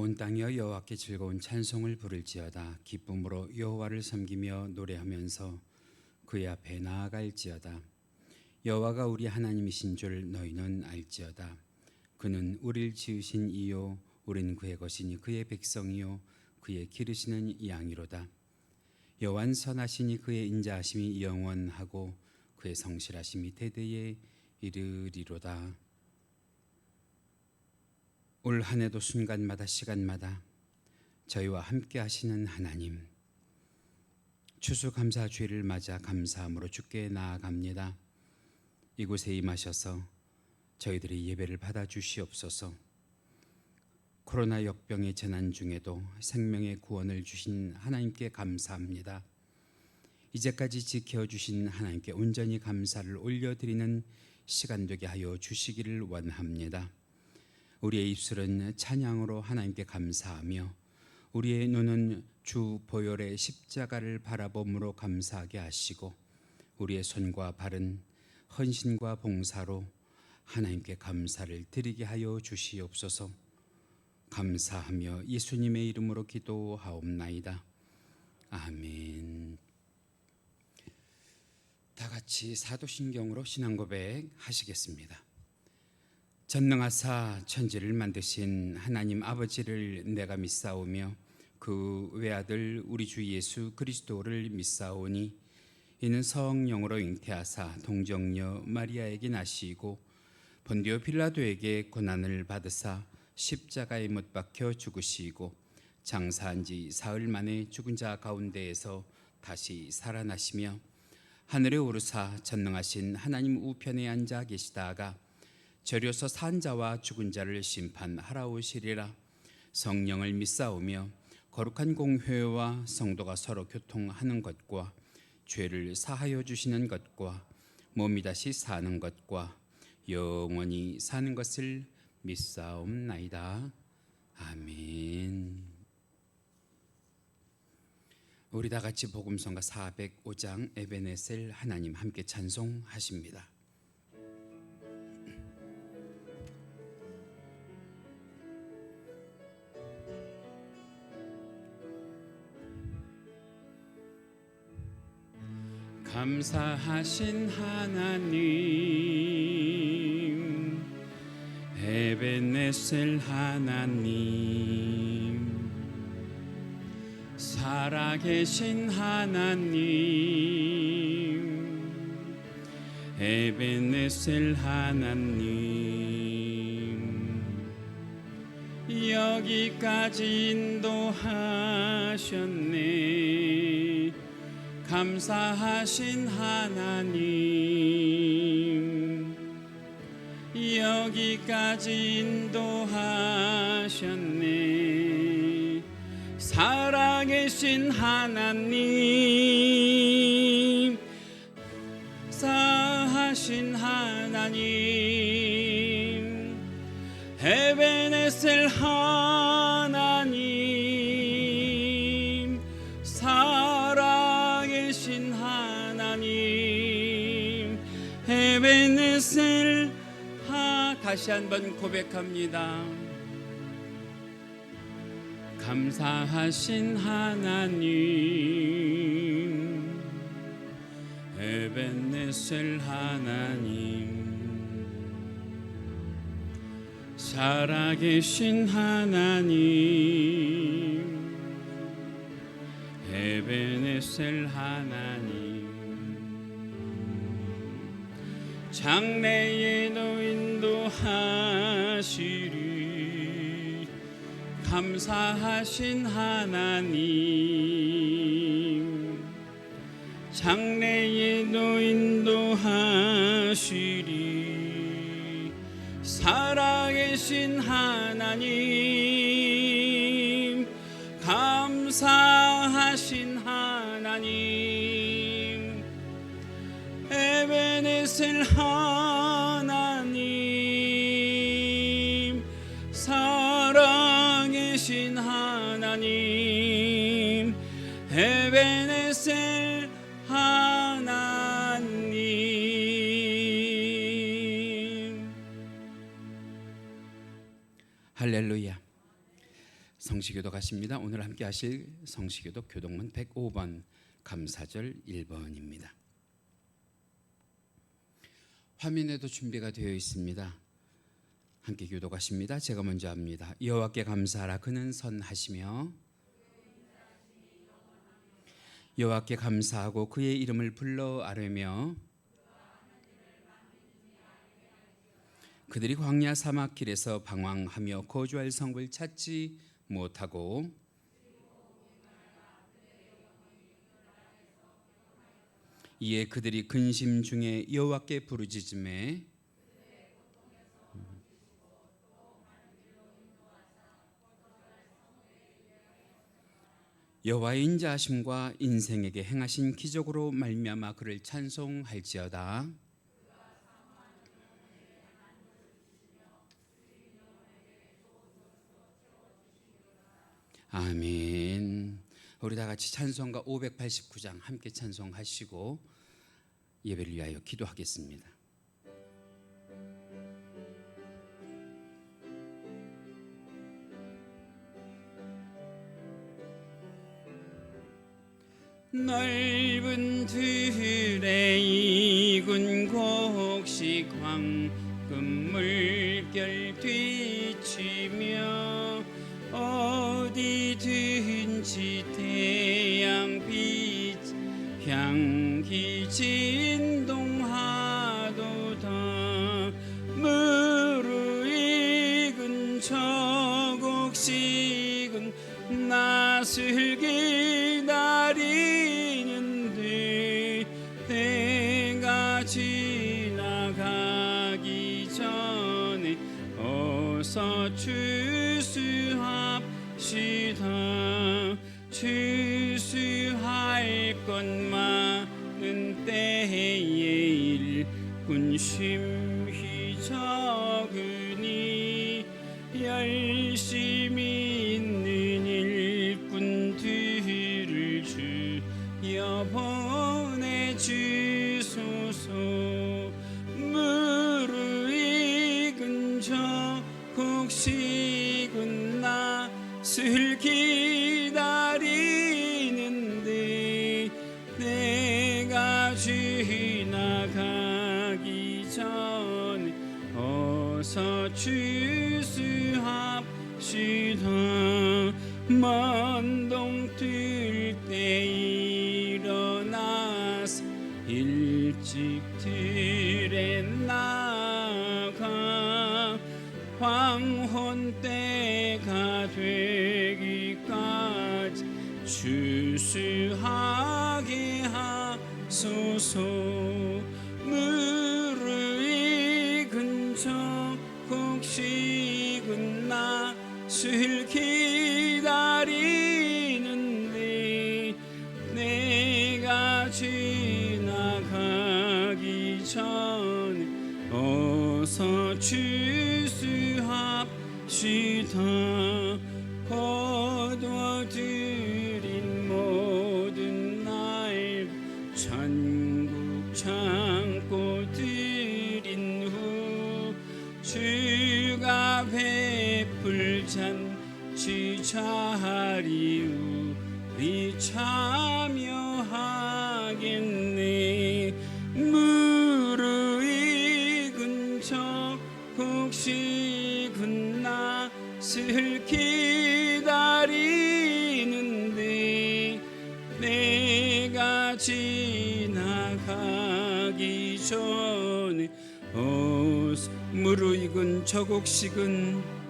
온 땅이여 여호와께 즐거운 찬송을 부를지어다. 기쁨으로 여호와를 섬기며 노래하면서 그의 앞에 나아갈지어다. 여호와가 우리 하나님이신 줄 너희는 알지어다. 그는 우리를 지으신 이요 우린 그의 것이니 그의 백성이요 그의 기르시는 양이로다. 여호와는 선하시니 그의 인자하심이 영원하고 그의 성실하심이 대대에 이르리로다. 올 한 해도 순간마다 시간마다 저희와 함께 하시는 하나님, 추수감사주일을 맞아 감사함으로 주께 나아갑니다. 이곳에 임하셔서 저희들이 예배를 받아주시옵소서. 코로나 역병의 재난 중에도 생명의 구원을 주신 하나님께 감사합니다. 이제까지 지켜주신 하나님께 온전히 감사를 올려드리는 시간 되게 하여 주시기를 원합니다. 우리의 입술은 찬양으로 하나님께 감사하며 우리의 눈은 주 보혈의 십자가를 바라봄으로 감사하게 하시고 우리의 손과 발은 헌신과 봉사로 하나님께 감사를 드리게 하여 주시옵소서. 감사하며 예수님의 이름으로 기도하옵나이다. 아멘. 다 같이 사도신경으로 신앙고백 하시겠습니다. 전능하사 천지를 만드신 하나님 아버지를 내가 믿사오며 그 외아들 우리 주 예수 그리스도를 믿사오니 이는 성령으로 잉태하사 동정녀 마리아에게 나시고 본디오 빌라도에게 고난을 받으사 십자가에 못 박혀 죽으시고 장사한 지 사흘 만에 죽은 자 가운데에서 다시 살아나시며 하늘에 오르사 전능하신 하나님 우편에 앉아 계시다가 저려서 산 자와 죽은 자를 심판하라 오시리라. 성령을 믿사오며 거룩한 공회와 성도가 서로 교통하는 것과 죄를 사하여 주시는 것과 몸이 다시 사는 것과 영원히 사는 것을 믿사옵나이다. 아멘. 우리 다 같이 복음성가 405장 에베네셀 하나님 함께 찬송하십니다. 감사하신 하나님, 에베네셀 하나님, 살아계신 하나님, 에베네셀 하나님, 여기까지 인도하셨네. 감사하신 하나님, 여기까지 인도하셨네. 살아계신 하나님, 사하신 하나님, 에베네셀 하나님, 살아계신 하나님, 에베네셀 다시 한번 고백합니다. 감사하신 하나님, 에베네셀 하나님, 살아계신 하나님, 에베네셀 하나님, 장래에도 인도하시리. 감사하신 하나님, 장래에도 인도하시리. 살아계신 하나님, 감사하신 하나님, 에베네셀 하나님, 살아계신 하나님, 에베네셀 하나님. 할렐루야. 성시교도 가십니다. 오늘 함께 하실 성시교도 교동문 105번 감사절 1번입니다. 화면에도 준비가 되어 있습니다. 함께 교도가십니다. 제가 먼저 합니다. 여호와께 감사하라. 그는 선하시며 여호와께 감사하고 그의 이름을 불러 아뢰며 그들이 광야 사막길에서 방황하며 거주할 성을 찾지 못하고 이에 그들이 근심 중에 여호와께 부르짖음에 여호와의 인자하심과 인생에게 행하신 기적으로 말미암아 그를 찬송할지어다. 아멘. 우리 다 같이 찬송가 589장 함께 찬송하시고 예배를 위하여 기도하겠습니다. 넓은 들에 익은 곡식 황금 물결 뒤치며 어디든지 태양빛 향기 진동하도다. 무르익은 저 곡식은 낯을 기다리는데 때가 지나가기 전에 어서 추수합시다. 추수할 것 많은 때에 일꾼 심히 적으니 열심히 있는 일꾼들을 주여 보내주소서. 무르익은 저 곡식은 낯을 기다리는데 내가 지나가기 전에 어서 추수합시다. 먼동뜰 때 일어나서 일찍 들에 나가 황혼 때가 되기까지 추수하게 하소서. 무르익은 저 곡식은 낯을 기다리는데 내가 지나가기 전에 어서 추수합시다. 거두어들인 모든 날 천국 창고 들인 후 주가 베풀 잔치 자리 우리 참여하겠네. 무르익은 저 곡식은 낯을 기다리는데 내가 지나가기 전에 무르익은 저 곡식은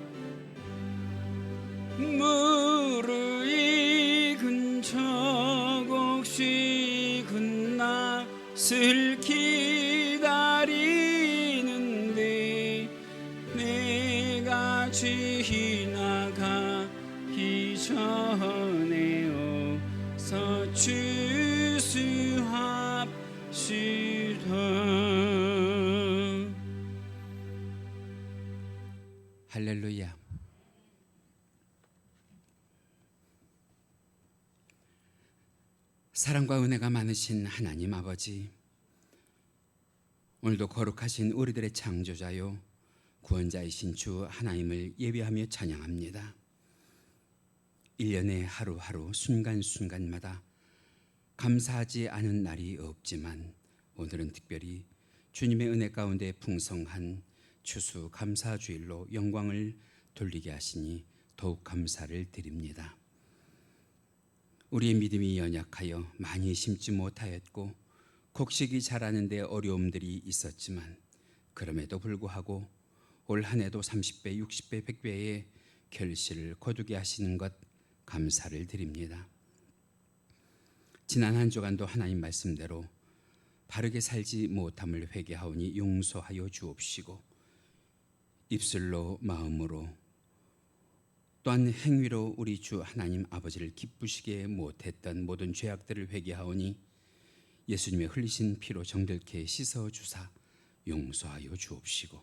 무르익은 저 곡식은 낯을 기다리는데 내가 지나가기 전에 어서 추수합시다. 할렐루야. 사랑과 은혜가 많으신 하나님 아버지, 오늘도 거룩하신 우리들의 창조자요 구원자이신 주 하나님을 예배하며 찬양합니다. 1년의 하루하루 순간순간마다 감사하지 않은 날이 없지만 오늘은 특별히 주님의 은혜 가운데 풍성한 추수감사주일로 영광을 돌리게 하시니 더욱 감사를 드립니다. 우리의 믿음이 연약하여 많이 심지 못하였고 곡식이 자라는 데 어려움들이 있었지만 그럼에도 불구하고 올 한 해도 30배, 60배, 100배의 결실을 거두게 하시는 것 감사를 드립니다. 지난 한 주간도 하나님 말씀대로 바르게 살지 못함을 회개하오니 용서하여 주옵시고 입술로 마음으로 또한 행위로 우리 주 하나님 아버지를 기쁘시게 못했던 모든 죄악들을 회개하오니 예수님의 흘리신 피로 정결케 씻어주사 용서하여 주옵시고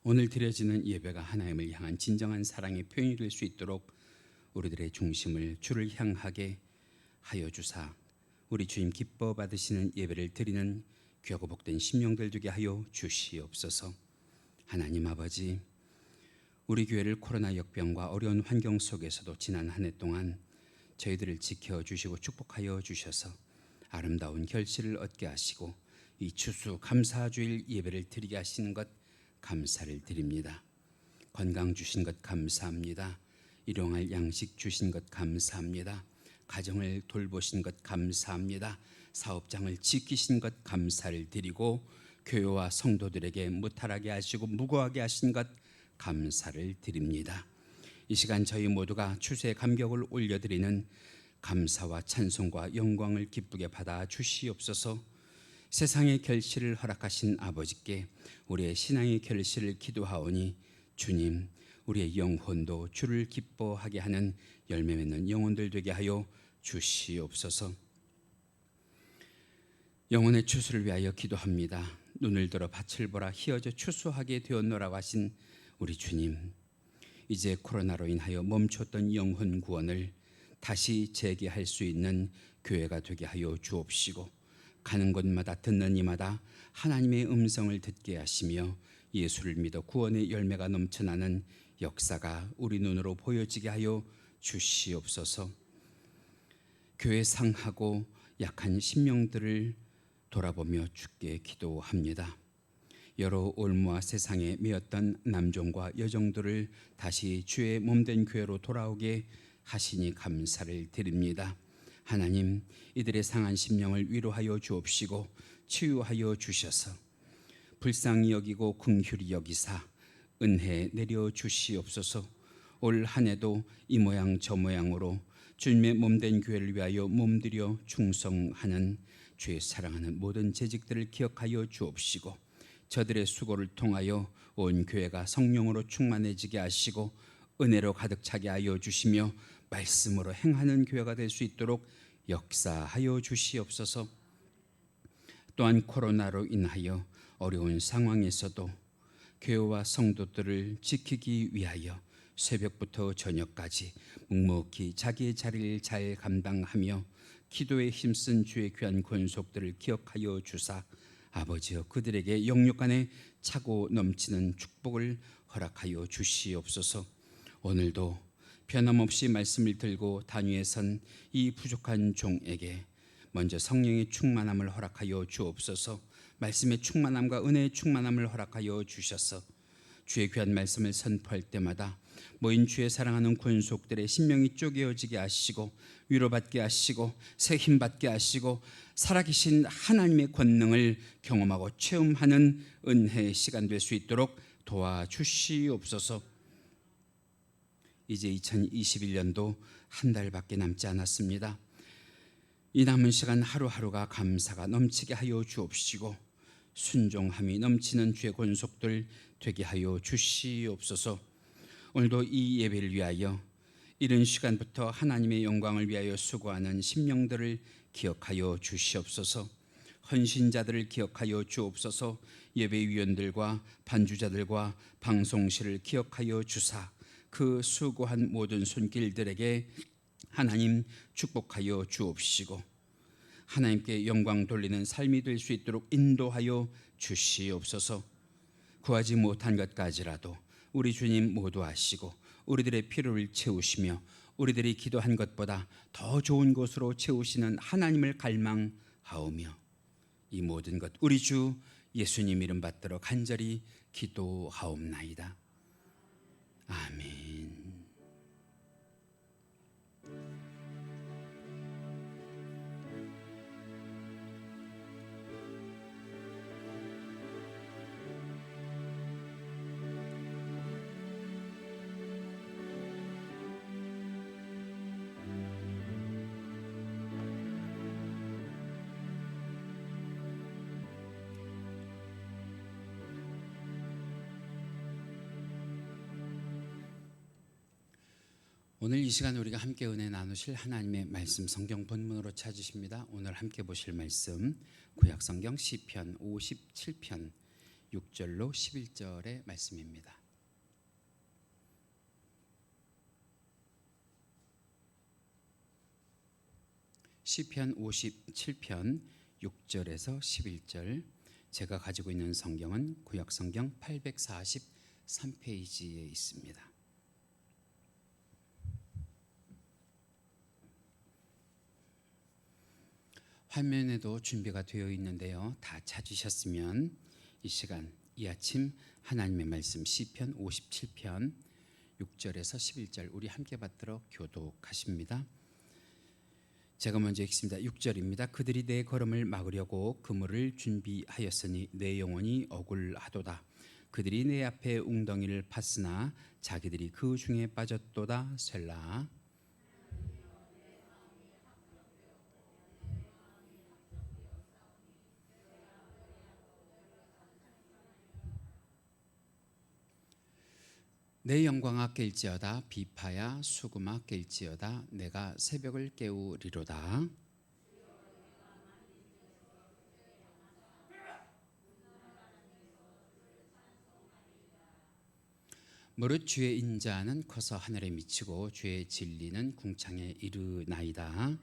오늘 드려지는 예배가 하나님을 향한 진정한 사랑의 표현이 될 수 있도록 우리들의 중심을 주를 향하게 하여 주사 우리 주님 기뻐 받으시는 예배를 드리는 귀하고 복된 심령들 되게 하여 주시옵소서. 하나님 아버지, 우리 교회를 코로나 역병과 어려운 환경 속에서도 지난 한 해 동안 저희들을 지켜주시고 축복하여 주셔서 아름다운 결실을 얻게 하시고 이 추수 감사주일 예배를 드리게 하시는 것 감사를 드립니다. 건강 주신 것 감사합니다. 일용할 양식 주신 것 감사합니다. 가정을 돌보신 것 감사합니다. 사업장을 지키신 것 감사를 드리고 교회와 성도들에게 무탈하게 하시고 무고하게 하신 것 감사를 드립니다. 이 시간 저희 모두가 추수의 감격을 올려드리는 감사와 찬송과 영광을 기쁘게 받아 주시옵소서. 세상의 결실을 허락하신 아버지께 우리의 신앙의 결실을 기도하오니 주님, 우리의 영혼도 주를 기뻐하게 하는 열매 맺는 영혼들 되게 하여 주시옵소서. 영혼의 추수를 위하여 기도합니다. 눈을 들어 밭을 보라 희어져 추수하게 되었노라고 하신 우리 주님, 이제 코로나로 인하여 멈췄던 영혼 구원을 다시 재개할 수 있는 교회가 되게 하여 주옵시고 가는 곳마다 듣는 이마다 하나님의 음성을 듣게 하시며 예수를 믿어 구원의 열매가 넘쳐나는 역사가 우리 눈으로 보여지게 하여 주시옵소서. 교회 상하고 약한 심령들을 돌아보며 주께 기도합니다. 여러 올무와 세상에 매였던 남종과 여종들을 다시 주의 몸된 교회로 돌아오게 하시니 감사를 드립니다. 하나님, 이들의 상한 심령을 위로하여 주옵시고 치유하여 주셔서 불쌍히 여기고 긍휼히 여기사 은혜 내려 주시옵소서. 올 한 해도 이 모양 저 모양으로 주님의 몸된 교회를 위하여 몸들여 충성하는 주의 사랑하는 모든 재직들을 기억하여 주옵시고 저들의 수고를 통하여 온 교회가 성령으로 충만해지게 하시고 은혜로 가득 차게 하여 주시며 말씀으로 행하는 교회가 될 수 있도록 역사하여 주시옵소서. 또한 코로나로 인하여 어려운 상황에서도 교회와 성도들을 지키기 위하여 새벽부터 저녁까지 묵묵히 자기의 자리를 잘 감당하며 기도에 힘쓴 주의 귀한 권속들을 기억하여 주사 아버지여 그들에게 영육 간에 차고 넘치는 축복을 허락하여 주시옵소서. 오늘도 변함없이 말씀을 들고 단위에 선 이 부족한 종에게 먼저 성령의 충만함을 허락하여 주옵소서. 말씀의 충만함과 은혜의 충만함을 허락하여 주셔서 주의 귀한 말씀을 선포할 때마다 모인 주의 사랑하는 권속들의 심령이 쪼개어지게 하시고 위로받게 하시고 새 힘받게 하시고 살아계신 하나님의 권능을 경험하고 체험하는 은혜의 시간 될 수 있도록 도와주시옵소서. 이제 2021년도 한 달밖에 남지 않았습니다. 이 남은 시간 하루하루가 감사가 넘치게 하여 주옵시고 순종함이 넘치는 주의 권속들 되게 하여 주시옵소서. 오늘도 이 예배를 위하여 이른 시간부터 하나님의 영광을 위하여 수고하는 심령들을 기억하여 주시옵소서. 헌신자들을 기억하여 주옵소서. 예배위원들과 반주자들과 방송실을 기억하여 주사 그 수고한 모든 손길들에게 하나님 축복하여 주옵시고 하나님께 영광 돌리는 삶이 될 수 있도록 인도하여 주시옵소서. 구하지 못한 것까지라도 우리 주님 모두 아시고 우리들의 필요를 채우시며 우리들이 기도한 것보다 더 좋은 곳으로 채우시는 하나님을 갈망하오며 이 모든 것 우리 주 예수님 이름 받들어 간절히 기도하옵나이다. 아멘. 오늘 이 시간 우리가 함께 은혜 나누실 하나님의 말씀 성경 본문으로 찾으십니다. 오늘 함께 보실 말씀 구약 성경 시편 57편 6절로 11절의 말씀입니다. 시편 57편 6절에서 11절. 제가 가지고 있는 성경은 구약 성경 843페이지에 있습니다. 화면에도 준비가 되어 있는데요. 다 찾으셨으면 이 시간 이 아침 하나님의 말씀 시편 57편 6절에서 11절 우리 함께 받들어 교독하십니다. 제가 먼저 읽습니다. 6절입니다. 그들이 내 걸음을 막으려고 그물을 준비하였으니 내 영혼이 억울하도다. 그들이 내 앞에 웅덩이를 팠으나 자기들이 그 중에 빠졌도다. 셀라. 내 영광아 깰지어다. 비파야 수금아 깰지어다. 내가 새벽을 깨우리로다. 무릇 주의 인자는 커서 하늘에 미치고 주의 진리는 궁창에 이르나이다.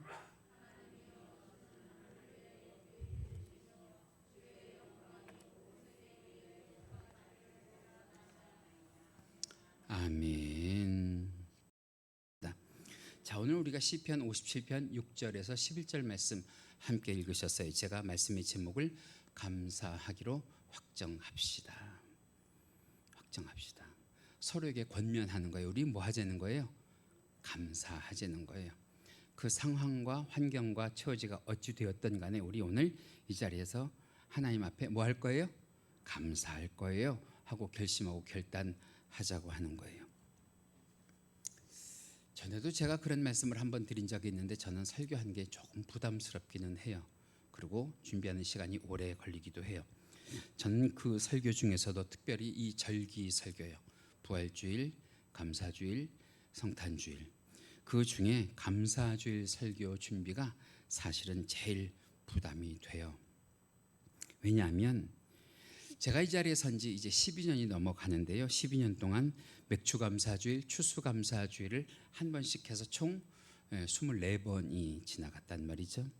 아멘. 자, 오늘 우리가 시편 57편 6절에서 11절 말씀 함께 읽으셨어요. 제가 말씀의 제목을 감사하기로 확정합시다. 확정합시다. 서로에게 권면하는 거예요. 우리 뭐 하자는 거예요? 감사하자는 거예요. 그 상황과 환경과 처지가 어찌 되었든 간에 우리 오늘 이 자리에서 하나님 앞에 뭐 할 거예요? 감사할 거예요 하고 결심하고 결단하자고 하는 거예요. 전에도 제가 그런 말씀을 한번 드린 적이 있는데 저는 설교한 게 조금 부담스럽기는 해요. 그리고 준비하는 시간이 오래 걸리기도 해요. 저는 그 설교 중에서도 특별히 이 절기 설교예요. 부활주일, 감사주일, 성탄주일. 그 중에 감사주일 설교 준비가 사실은 제일 부담이 돼요. 왜냐하면 제가 이 자리에 선 지 이제 12년이 넘어가는데요. 12년 동안 맥주감사주일, 추수감사주일을 한 번씩 해서 총 24번이 지나갔단 말이죠.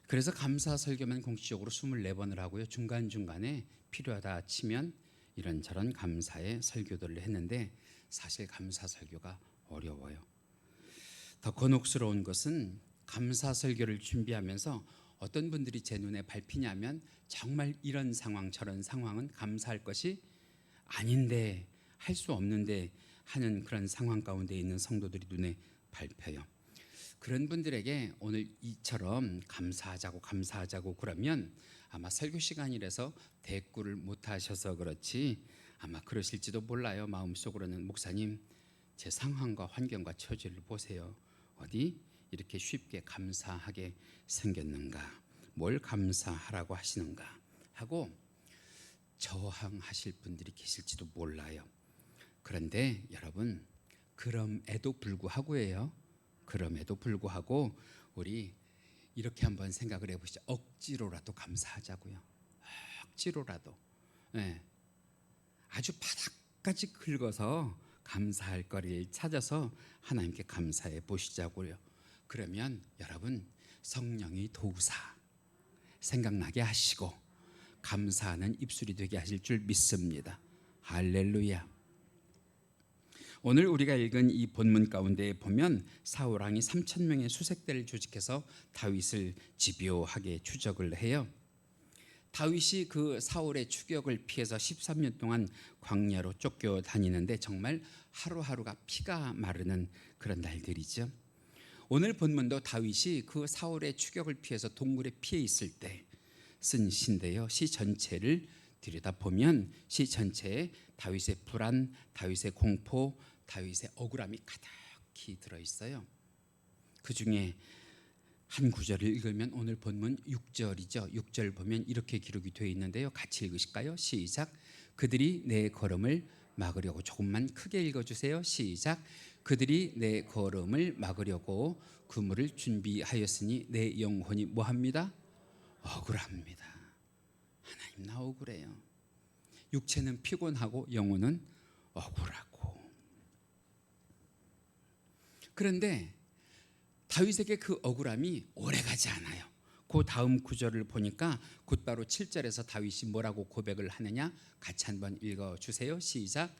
그래서 감사 설교만 공식적으로 24번을 하고요. 중간중간에 필요하다 치면 이런저런 감사의 설교들을 했는데 사실 감사 설교가 어려워요. 더 곤혹스러운 것은 감사 설교를 준비하면서 어떤 분들이 제 눈에 밟히냐면 정말 이런 상황 저런 상황은 감사할 것이 아닌데 할 수 없는데 하는 그런 상황 가운데 있는 성도들이 눈에 밟혀요. 그런 분들에게 오늘 이처럼 감사하자고 그러면 아마 설교 시간이라서 대꾸를 못 하셔서 그렇지 아마 그러실지도 몰라요. 마음속으로는 목사님 제 상황과 환경과 처지를 보세요. 어디 이렇게 쉽게 감사하게 생겼는가? 뭘 감사하라고 하시는가? 하고 저항하실 분들이 계실지도 몰라요. 그런데 여러분 그럼에도 불구하고 우리 이렇게 한번 생각을 해보시죠. 억지로라도 감사하자고요. 억지로라도 아주 바닥까지 긁어서 감사할 거리를 찾아서 하나님께 감사해 보시자고요. 그러면 여러분 성령이 도우사 생각나게 하시고 감사하는 입술이 되게 하실 줄 믿습니다. 할렐루야. 오늘 우리가 읽은 이 본문 가운데 보면 사울 왕이 3천 명의 수색대를 조직해서 다윗을 집요하게 추적을 해요. 다윗이 그 사울의 추격을 피해서 13년 동안 광야로 쫓겨다니는데 정말 하루하루가 피가 마르는 그런 날들이죠. 오늘 본문도 다윗이 그 사울의 추격을 피해서 동굴에 피해 있을 때 쓴 시인데요. 시 전체를 들여다보면 시 전체에 다윗의 불안, 다윗의 공포, 다윗의 억울함이 가득히 들어있어요. 그 중에 한 구절을 읽으면 오늘 본문 6절이죠. 6절 보면 이렇게 기록이 되어 있는데요. 같이 읽으실까요? 시작. 그들이 내 걸음을 막으려고, 조금만 크게 읽어주세요. 시작. 그들이 내 걸음을 막으려고 그물을 준비하였으니 내 영혼이 뭐합니다? 억울합니다. 하나님, 나 억울해요. 육체는 피곤하고 영혼은 억울하고. 그런데 다윗에게 그 억울함이 오래가지 않아요. 그 다음 구절을 보니까 곧바로 7절에서 다윗이 뭐라고 고백을 하느냐, 같이 한번 읽어주세요. 시작.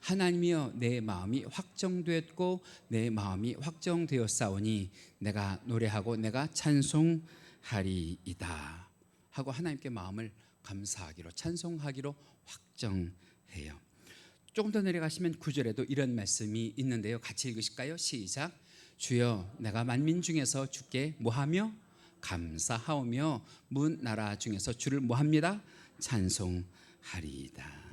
하나님이여, 내 마음이 확정되었고 내 마음이 확정되었사오니 내가 노래하고 내가 찬송하리이다 하고 하나님께 마음을 감사하기로, 찬송하기로 확정해요. 조금 더 내려가시면 9절에도 이런 말씀이 있는데요. 같이 읽으실까요? 시작. 주여, 내가 만민 중에서 주께 뭐하며 감사하오며 문 나라 중에서 주를 뭐합니다? 찬송하리이다.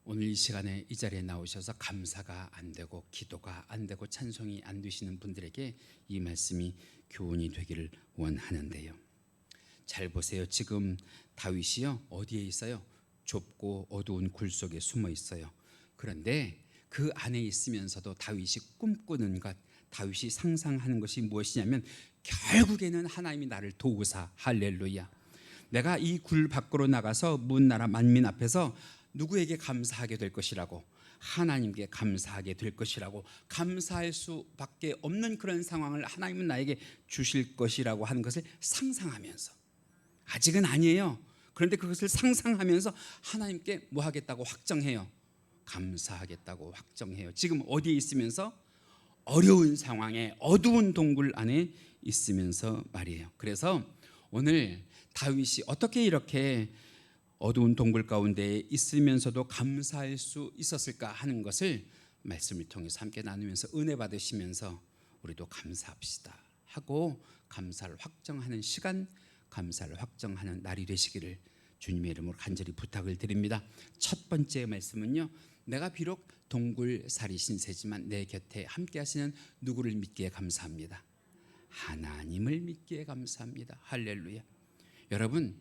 오늘 이 시간에 이 자리에 나오셔서 감사가 안 되고 기도가 안 되고 찬송이 안 되시는 분들에게 이 말씀이 교훈이 되기를 원하는데요. 잘 보세요. 지금 다윗이요, 어디에 있어요? 좁고 어두운 굴 속에 숨어 있어요. 그런데 그 안에 있으면서도 다윗이 꿈꾸는 것, 다윗이 상상하는 것이 무엇이냐면 결국에는 하나님이 나를 도우사, 할렐루야, 내가 이 굴 밖으로 나가서 문 나라 만민 앞에서 누구에게 감사하게 될 것이라고, 하나님께 감사하게 될 것이라고, 감사할 수밖에 없는 그런 상황을 하나님은 나에게 주실 것이라고 하는 것을 상상하면서, 아직은 아니에요. 그런데 그것을 상상하면서 하나님께 뭐 하겠다고 확정해요? 감사하겠다고 확정해요. 지금 어디에 있으면서? 어려운 상황에, 어두운 동굴 안에 있으면서 말이에요. 그래서 오늘 다윗이 어떻게 이렇게 어두운 동굴 가운데 있으면서도 감사할 수 있었을까 하는 것을 말씀을 통해서 함께 나누면서 은혜 받으시면서 우리도 감사합시다 하고 감사를 확정하는 시간, 감사를 확정하는 날이 되시기를 주님의 이름으로 간절히 부탁을 드립니다. 첫 번째 말씀은요, 내가 비록 동굴살이 신세지만 내 곁에 함께 하시는 누구를 믿기에 감사합니다? 하나님을 믿기에 감사합니다. 할렐루야. 여러분,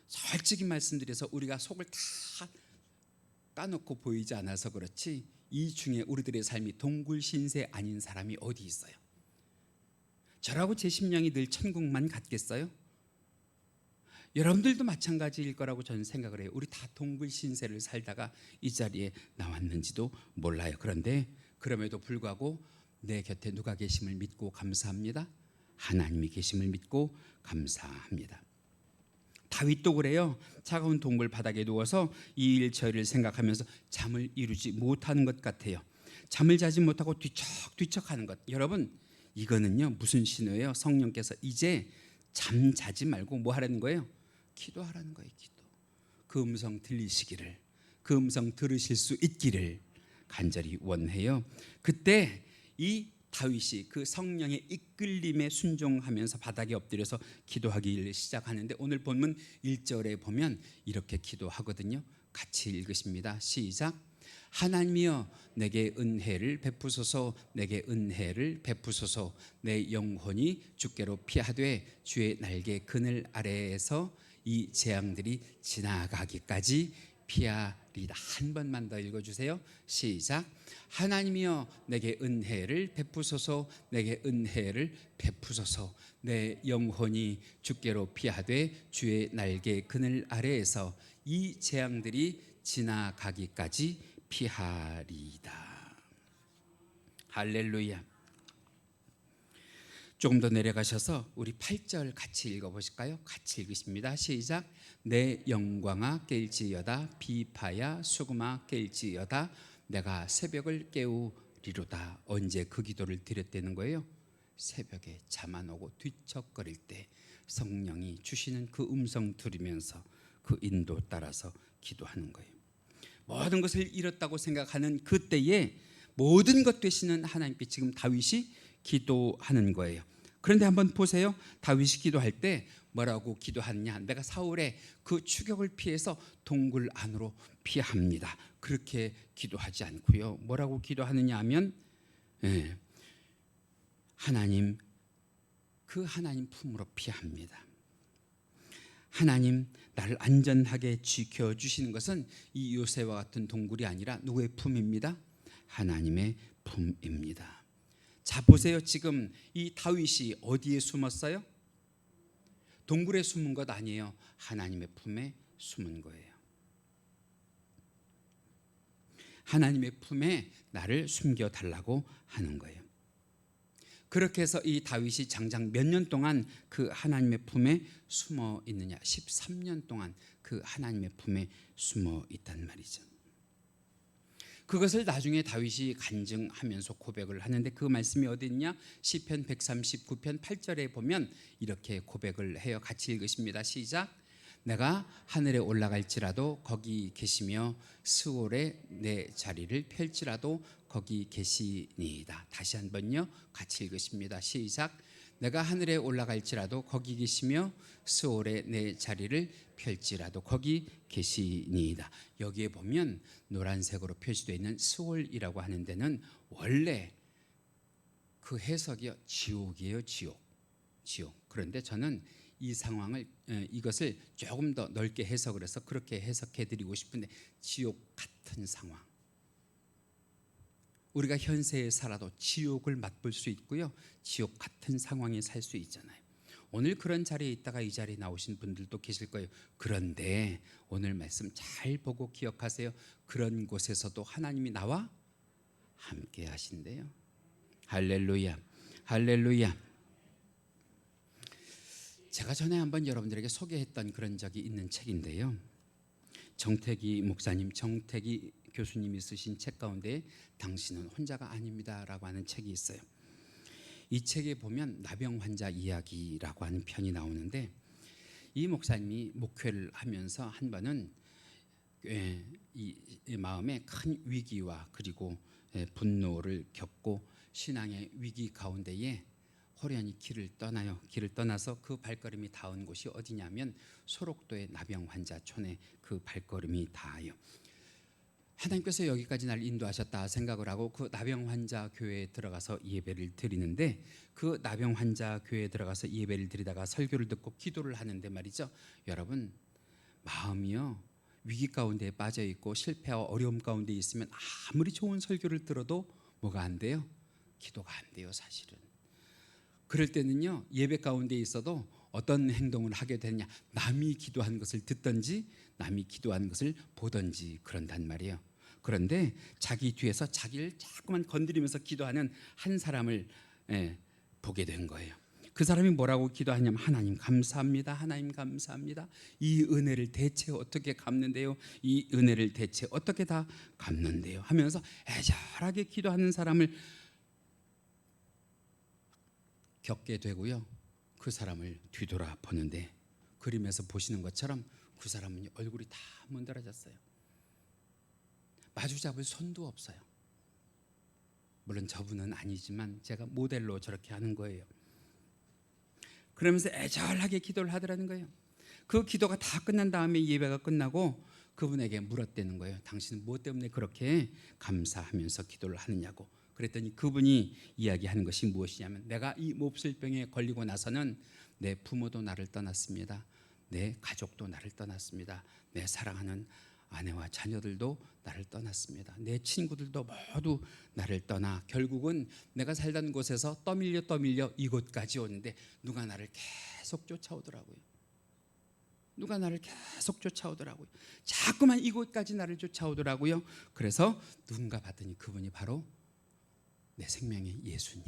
솔직히 말씀드려서 우리가 속을 다 까놓고 보이지 않아서 그렇지 이 중에 우리들의 삶이 동굴 신세 아닌 사람이 어디 있어요? 저라고 제 심령이 늘 천국만 같겠어요? 여러분들도 마찬가지일 거라고 저는 생각을 해요. 우리 다 동굴 신세를 살다가 이 자리에 나왔는지도 몰라요. 그런데 그럼에도 불구하고 내 곁에 누가 계심을 믿고 감사합니다. 하나님이 계심을 믿고 감사합니다. 다윗도 그래요. 차가운 동굴 바닥에 누워서 이 일 저 일을 생각하면서 잠을 이루지 못하는 것 같아요. 잠을 자지 못하고 뒤척하는 것. 여러분, 이거는요 무슨 신호예요? 성령께서 이제 잠 자지 말고 뭐 하라는 거예요? 기도하라는 거예요. 기도. 그 음성 들리시기를, 그 음성 들으실 수 있기를 간절히 원해요. 그때 이 다윗이 그 성령의 이끌림에 순종하면서 바닥에 엎드려서 기도하기를 시작하는데 오늘 본문 1절에 보면 이렇게 기도하거든요. 같이 읽으십니다. 시작. 하나님이여, 내게 은혜를 베푸소서, 내게 은혜를 베푸소서. 내 영혼이 주께로 피하되 주의 날개 그늘 아래에서 이 재앙들이 지나가기까지 피하리다. 한 번만 더 읽어주세요. 시작. 하나님이여, 내게 은혜를 베푸소서, 내게 은혜를 베푸소서. 내 영혼이 주께로 피하되 주의 날개 그늘 아래에서 이 재앙들이 지나가기까지 피하리이다. 할렐루야. 조금 더 내려가셔서 우리 8절 같이 읽어보실까요? 같이 읽으십니다. 시작. 내 영광아 깰지어다, 비파야 수금아 깰지어다, 내가 새벽을 깨우리로다. 언제 그 기도를 드렸다는 거예요? 새벽에 잠 안 오고 뒤척거릴 때 성령이 주시는 그 음성 들으면서 그 인도 따라서 기도하는 거예요. 모든 것을 잃었다고 생각하는 그때에 모든 것 되시는 하나님께 지금 다윗이 기도하는 거예요. 그런데 한번 보세요. 다윗이 기도할 때 뭐라고 기도하느냐? 내가 사울의 그 추격을 피해서 동굴 안으로 피합니다. 그렇게 기도하지 않고요. 뭐라고 기도하느냐 하면 하나님, 그 하나님 품으로 피합니다. 하나님, 나를 안전하게 지켜주시는 것은 이 요새와 같은 동굴이 아니라 누구의 품입니다? 하나님의 품입니다. 자, 보세요. 지금 이 다윗이 어디에 숨었어요? 동굴에 숨은 것 아니에요. 하나님의 품에 숨은 거예요. 하나님의 품에 나를 숨겨달라고 하는 거예요. 그렇게 해서 이 다윗이 장장 몇 년 동안 그 하나님의 품에 숨어 있느냐? 13년 동안 그 하나님의 품에 숨어 있단 말이죠. 그것을 나중에 다윗이 간증하면서 고백을 하는데 그 말씀이 어디 있냐? 시편 139편 8절에 보면 이렇게 고백을 해요. 같이 읽으십니다. 시작. 내가 하늘에 올라갈지라도 거기 계시며 스올에 내 자리를 펼지라도 거기 계시니이다. 다시 한번요. 같이 읽으십니다. 시작. 내가 하늘에 올라갈지라도 거기 계시며 스올에 내 자리를 펼지라도 거기 계시니이다. 여기에 보면 노란색으로 표시되어 있는 스올이라고 하는 데는 원래 그 해석이 지옥이에요. 지옥. 그런데 저는 이 상황을, 이것을 조금 더 넓게 해석을 해서 그렇게 해석해 드리고 싶은데, 지옥 같은 상황, 우리가 현세에 살아도 지옥을 맛볼 수 있고요, 지옥 같은 상황에 살 수 있잖아요. 오늘 그런 자리에 있다가 이 자리에 나오신 분들도 계실 거예요. 그런데 오늘 말씀 잘 보고 기억하세요. 그런 곳에서도 하나님이 나와 함께 하신대요. 할렐루야, 할렐루야. 제가 전에 한번 여러분들에게 소개했던 그런 적이 있는 책인데요, 정태기 목사님, 정태기 교수님이 쓰신 책 가운데 당신은 혼자가 아닙니다 라고 하는 책이 있어요. 이 책에 보면 나병 환자 이야기라고 하는 편이 나오는데, 이 목사님이 목회를 하면서 한 번은 이 마음에 큰 위기와 그리고 분노를 겪고 신앙의 위기 가운데에 호련히 길을 떠나요. 길을 떠나서 그 발걸음이 닿은 곳이 어디냐면 소록도의 나병 환자촌에 그 발걸음이 닿아요. 하나님께서 여기까지 날 인도하셨다 생각을 하고 그 나병 환자 교회에 들어가서 예배를 드리는데, 그 나병 환자 교회에 들어가서 예배를 드리다가 설교를 듣고 기도를 하는데 말이죠, 여러분, 마음이요 위기 가운데 빠져 있고 실패와 어려움 가운데 있으면 아무리 좋은 설교를 들어도 뭐가 안 돼요? 기도가 안 돼요, 사실은. 그럴 때는요, 예배 가운데 있어도 어떤 행동을 하게 되느냐, 남이 기도한 것을 듣든지 남이 기도한 것을 보든지 그런단 말이에요. 그런데 자기 뒤에서 자기를 자꾸만 건드리면서 기도하는 한 사람을 보게 된 거예요. 그 사람이 뭐라고 기도하냐면, 하나님 감사합니다, 하나님 감사합니다, 이 은혜를 대체 어떻게 갚는데요, 이 은혜를 대체 어떻게 다 갚는데요 하면서 애절하게 기도하는 사람을 겪게 되고요, 그 사람을 뒤돌아 보는데 그림에서 보시는 것처럼 그 사람은 얼굴이 다 문드러졌어요. 마주 잡을 손도 없어요. 물론 저분은 아니지만 제가 모델로 저렇게 하는 거예요. 그러면서 애절하게 기도를 하더라는 거예요. 그 기도가 다 끝난 다음에 예배가 끝나고 그분에게 물었다는 거예요. 당신은 무엇 때문에 그렇게 감사하면서 기도를 하느냐고. 그랬더니 그분이 이야기하는 것이 무엇이냐면, 내가 이 몹쓸병에 걸리고 나서는 내 부모도 나를 떠났습니다. 내 가족도 나를 떠났습니다. 내 사랑하는 아내와 자녀들도 나를 떠났습니다. 내 친구들도 모두 나를 떠나 결국은 내가 살던 곳에서 떠밀려 이곳까지 오는데 누가 나를 계속 쫓아오더라고요. 누가 나를 계속 쫓아오더라고요. 자꾸만 이곳까지 나를 쫓아오더라고요. 그래서 누군가 봤더니 그분이 바로 내 생명의 예수님.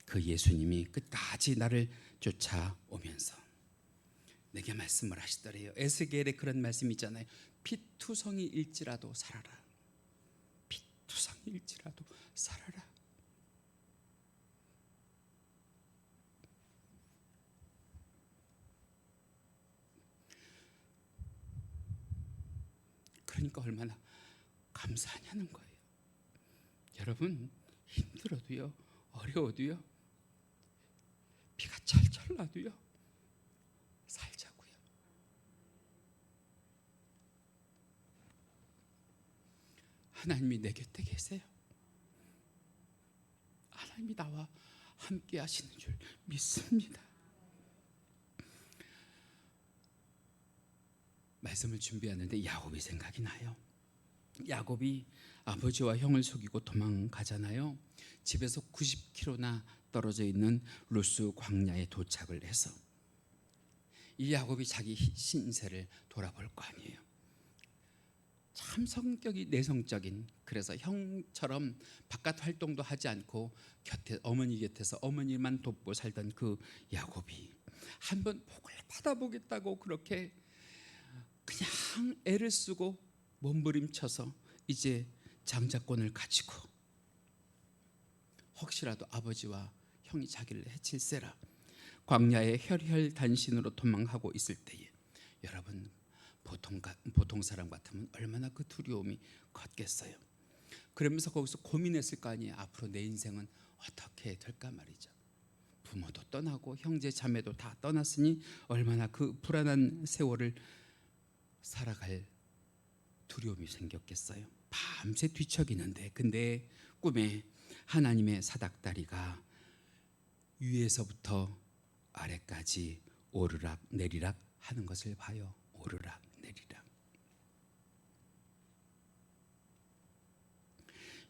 그 예수님이 끝까지 나를 쫓아오면서 내게 말씀을 하시더래요. 에스겔에 그런 말씀 있잖아요. 피투성이일지라도 살아라. 투상일지라도 살아라. 그러니까 얼마나 감사하냐는 거예요. 여러분, 힘들어도요, 어려워도요, 비가 철철 나도요, 살자고요. 하나님이 내 곁에 계세요. 하나님이 나와 함께 하시는 줄 믿습니다. 말씀을 준비하는데 야곱이 생각이 나요. 야곱이 아버지와 형을 속이고 도망가잖아요. 집에서 90km나 떨어져 있는 루스 광야에 도착을 해서 이 야곱이 자기 신세를 돌아볼 거 아니에요. 참 성격이 내성적인, 그래서 형처럼 바깥 활동도 하지 않고 어머니 곁에서 어머니만 돕고 살던 그 야곱이 한번 복을 받아보겠다고 그렇게 그냥 애를 쓰고 몸부림쳐서 이제 장자권을 가지고 혹시라도 아버지와 형이 자기를 해칠세라 광야의 혈혈단신으로 도망하고 있을 때에, 여러분, 보통 사람 같으면 얼마나 그 두려움이 컸겠어요. 그러면서 거기서 고민했을 거 아니에요. 앞으로 내 인생은 어떻게 될까 말이죠. 부모도 떠나고 형제 자매도 다 떠났으니 얼마나 그 불안한 세월을 살아갈 두려움이 생겼겠어요. 밤새 뒤척이는데, 근데 꿈에 하나님의 사닥다리가 위에서부터 아래까지 오르락 내리락 하는 것을 봐요. 오르락 내리락.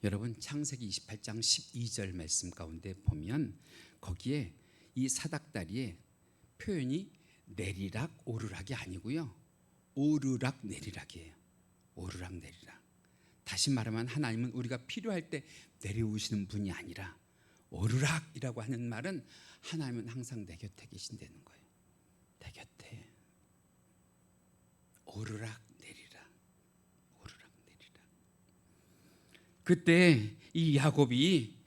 여러분, 창세기 28장 12절 말씀 가운데 보면 거기에 이 사닥다리의 표현이 내리락 오르락이 아니고요, 오르락 내리락이에요. 오르락 내리락. 다시 말하면 하나님은 우리가 필요할 때 내려오시는 분이 아니라, 오르락이라고 하는 말은 하나님은 항상 내 곁에 계신다는 거예요. 내 곁에. 오르락 내리락, 오르락 내리락. 그때 이 야곱이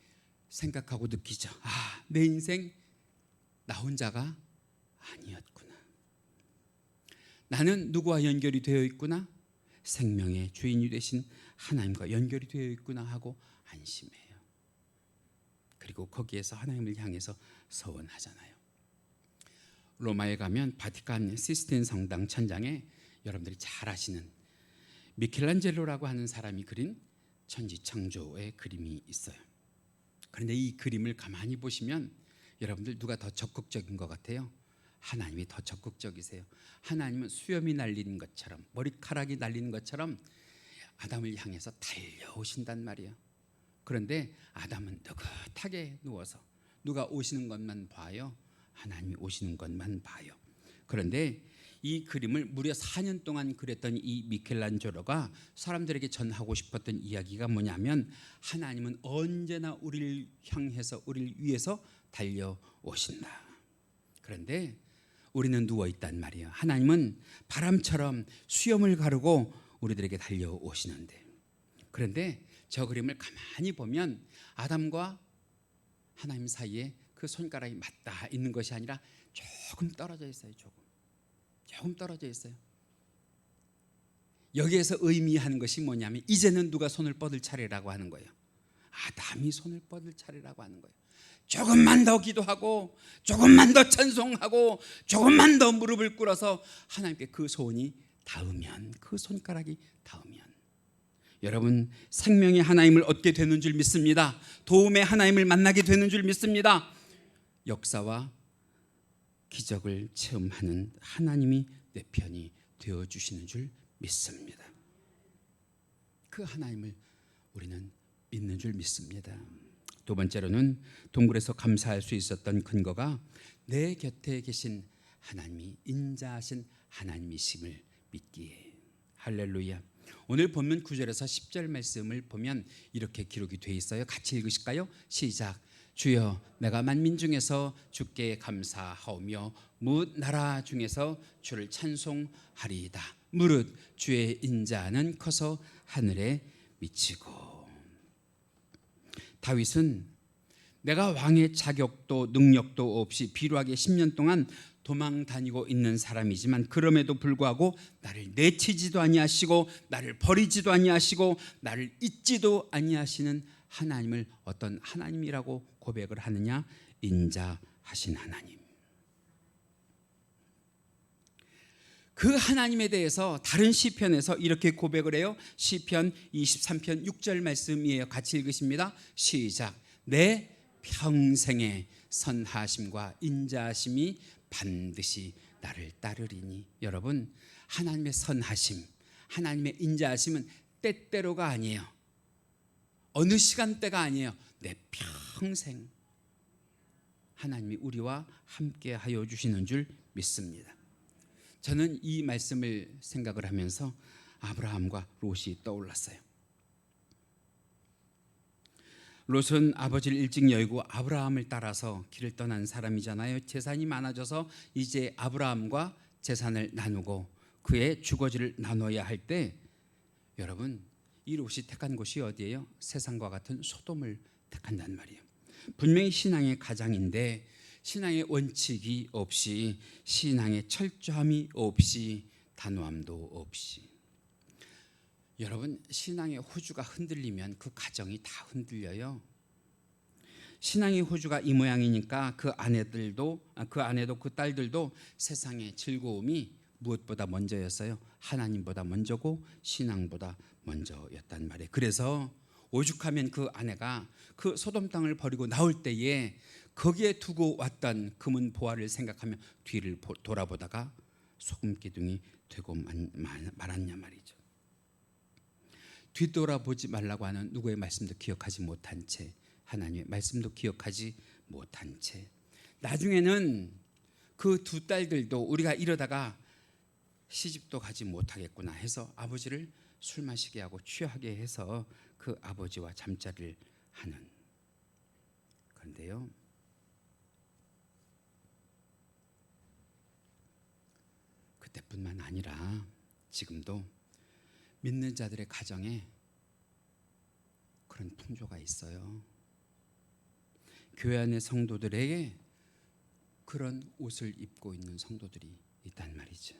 생각하고 느끼죠. 아, 내 인생 나 혼자가 아니었구나. 나는 누구와 연결이 되어 있구나? 생명의 주인이 되신 하나님과 연결이 되어 있구나 하고 안심해요. 그리고 거기에서 하나님을 향해서 서원하잖아요. 로마에 가면 바티칸 시스틴 성당 천장에 여러분들이 잘 아시는 미켈란젤로라고 하는 사람이 그린 천지창조의 그림이 있어요. 그런데 이 그림을 가만히 보시면 여러분들 누가 더 적극적인 것 같아요? 하나님이 더 적극적이세요. 하나님은 수염이 날리는 것처럼, 머리카락이 날리는 것처럼 아담을 향해서 달려오신단 말이에요. 그런데 아담은 느긋하게 누워서 누가 오시는 것만 봐요. 하나님이 오시는 것만 봐요. 그런데 이 그림을 무려 4년 동안 그렸던 이 미켈란젤로가 사람들에게 전하고 싶었던 이야기가 뭐냐면, 하나님은 언제나 우리를 향해서, 우리를 위해서 달려오신다. 그런데 우리는 누워있단 말이에요. 하나님은 바람처럼 수염을 가르고 우리들에게 달려오시는데, 그런데 저 그림을 가만히 보면 아담과 하나님 사이에 그 손가락이 맞닿아 있는 것이 아니라 조금 떨어져 있어요. 조금 떨어져 있어요. 여기에서 의미하는 것이 뭐냐면, 이제는 누가 손을 뻗을 차례라고 하는 거예요. 아담이 손을 뻗을 차례라고 하는 거예요. 조금만 더 기도하고, 조금만 더 찬송하고, 조금만 더 무릎을 꿇어서 하나님께 그 소원이 닿으면, 그 손가락이 닿으면 여러분, 생명의 하나님을 얻게 되는 줄 믿습니다. 도움의 하나님을 만나게 되는 줄 믿습니다. 역사와 기적을 체험하는 하나님이 내 편이 되어주시는 줄 믿습니다. 그 하나님을 우리는 믿는 줄 믿습니다. 두 번째로는 동굴에서 감사할 수 있었던 근거가 내 곁에 계신 하나님이 인자하신 하나님이심을 믿기에. 할렐루야. 오늘 본문 9절에서 10절 말씀을 보면 이렇게 기록이 되어 있어요. 같이 읽으실까요? 시작. 주여, 내가 만민 중에서 주께 감사하오며 뭇 나라 중에서 주를 찬송하리이다. 무릇 주의 인자는 커서 하늘에 미치고. 다윗은 내가 왕의 자격도 능력도 없이 비루하게 10년 동안 도망 다니고 있는 사람이지만 그럼에도 불구하고 나를 내치지도 아니하시고 나를 버리지도 아니하시고 나를 잊지도 아니하시는 하나님을 어떤 하나님이라고 고백을 하느냐? 인자하신 하나님. 그 하나님에 대해서 다른 시편에서 이렇게 고백을 해요. 시편 23편 6절 말씀이에요. 같이 읽으십니다. 시작. 내 평생의 선하심과 인자하심이 반드시 나를 따르리니. 여러분, 하나님의 선하심, 하나님의 인자하심은 때때로가 아니에요. 어느 시간대가 아니에요. 내 평생 하나님이 우리와 함께 하여 주시는 줄 믿습니다. 저는 이 말씀을 생각을 하면서 아브라함과 롯이 떠올랐어요. 롯은 아버지를 일찍 여의고 아브라함을 따라서 길을 떠난 사람이잖아요. 재산이 많아져서 이제 아브라함과 재산을 나누고 그의 주거지를 나눠야 할 때, 여러분, 이 롯이 택한 곳이 어디예요? 세상과 같은 소돔을 택한단 말이에요. 분명히 신앙의 가장인데 신앙의 원칙이 없이, 신앙의 철저함이 없이, 단호함도 없이, 여러분, 신앙의 호주가 흔들리면 그 가정이 다 흔들려요. 신앙의 호주가 이 모양이니까 그 아내도 그 딸들도 세상의 즐거움이 무엇보다 먼저였어요. 하나님보다 먼저고 신앙보다 먼저였단 말이에요. 그래서 오죽하면 그 아내가 그 소돔 땅을 버리고 나올 때에 거기에 두고 왔던 금은 보화를 생각하며 뒤를 돌아보다가 소금 기둥이 되고 말았냐 말이죠. 뒤돌아보지 말라고 하는 누구의 말씀도 기억하지 못한 채, 하나님의 말씀도 기억하지 못한 채, 나중에는 그 두 딸들도 우리가 이러다가 시집도 가지 못하겠구나 해서 아버지를 술 마시게 하고 취하게 해서 그 아버지와 잠자리를 하는. 그런데요, 그때뿐만 아니라 지금도 믿는 자들의 가정에 그런 풍조가 있어요. 교회 안의 성도들에게 그런 옷을 입고 있는 성도들이 있단 말이죠.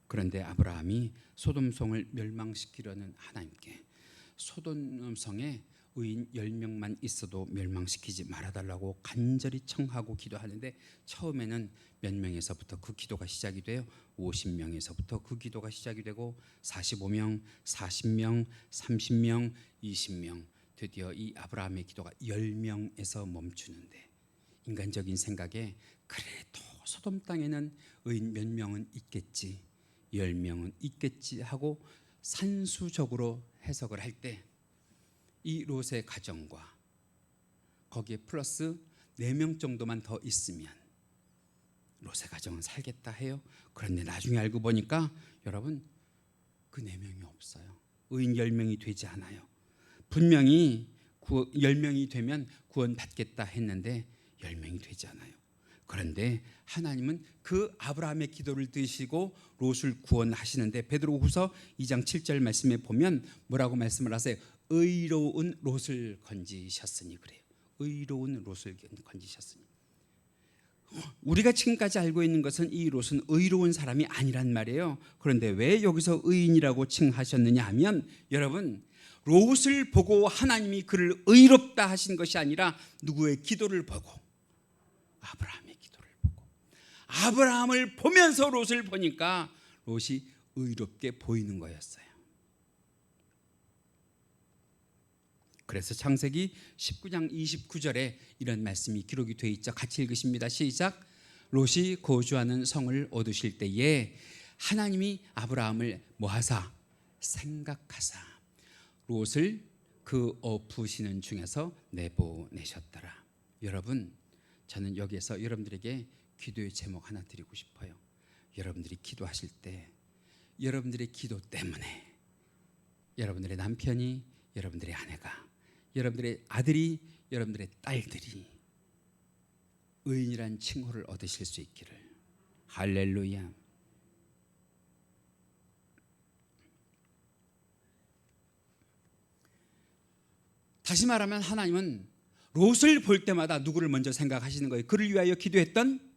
그런데 아브라함이 소돔성을 멸망시키려는 하나님께 소돔성에 의인 10명만 있어도 멸망시키지 말아달라고 간절히 청하고 기도하는데, 처음에는 몇 명에서부터 그 기도가 시작이 돼요. 50명에서부터 그 기도가 시작이 되고 45명, 40명, 30명, 20명, 드디어 이 아브라함의 기도가 10명에서 멈추는데, 인간적인 생각에 그래도 소돔 땅에는 의인 몇 명은 있겠지, 10명은 있겠지 하고 산수적으로 해석을 할 때 이 롯의 가정과 거기에 플러스 4명 정도만 더 있으면 롯의 가정은 살겠다 해요. 그런데 나중에 알고 보니까 여러분, 그 4명이 없어요. 의인 10명이 되지 않아요. 분명히 10명이 되면 구원받겠다 했는데 10명이 되지 않아요. 그런데 하나님은 그 아브라함의 기도를 들으시고 롯을 구원하시는데, 베드로후서 2장 7절 말씀에 보면 뭐라고 말씀을 하세요? 의로운 롯을 건지셨으니. 그래요. 의로운 롯을 건지셨으니. 우리가 지금까지 알고 있는 것은 이 롯은 의로운 사람이 아니란 말이에요. 그런데 왜 여기서 의인이라고 칭하셨느냐 하면, 여러분, 롯을 보고 하나님이 그를 의롭다 하신 것이 아니라 누구의 기도를 보고, 아브라함의 기도를 보고, 아브라함을 보면서 롯을 보니까 롯이 의롭게 보이는 거였어요. 그래서 창세기 19장 29절에 이런 말씀이 기록이 되어 있죠. 같이 읽으십니다. 시작. 롯이 거주하는 성을 얻으실 때에 하나님이 아브라함을 뭐하사? 생각하사 롯을 그 엎으시는 중에서 내보내셨더라. 여러분, 저는 여기에서 여러분들에게 기도의 제목 하나 드리고 싶어요. 여러분들이 기도하실 때 여러분들의 기도 때문에 여러분들의 남편이, 여러분들의 아내가, 여러분들의 아들이, 여러분들의 딸들이 의인이란 칭호를 얻으실 수 있기를. 할렐루야. 다시 말하면 하나님은 롯을 볼 때마다 누구를 먼저 생각하시는 거예요? 그를 위하여 기도했던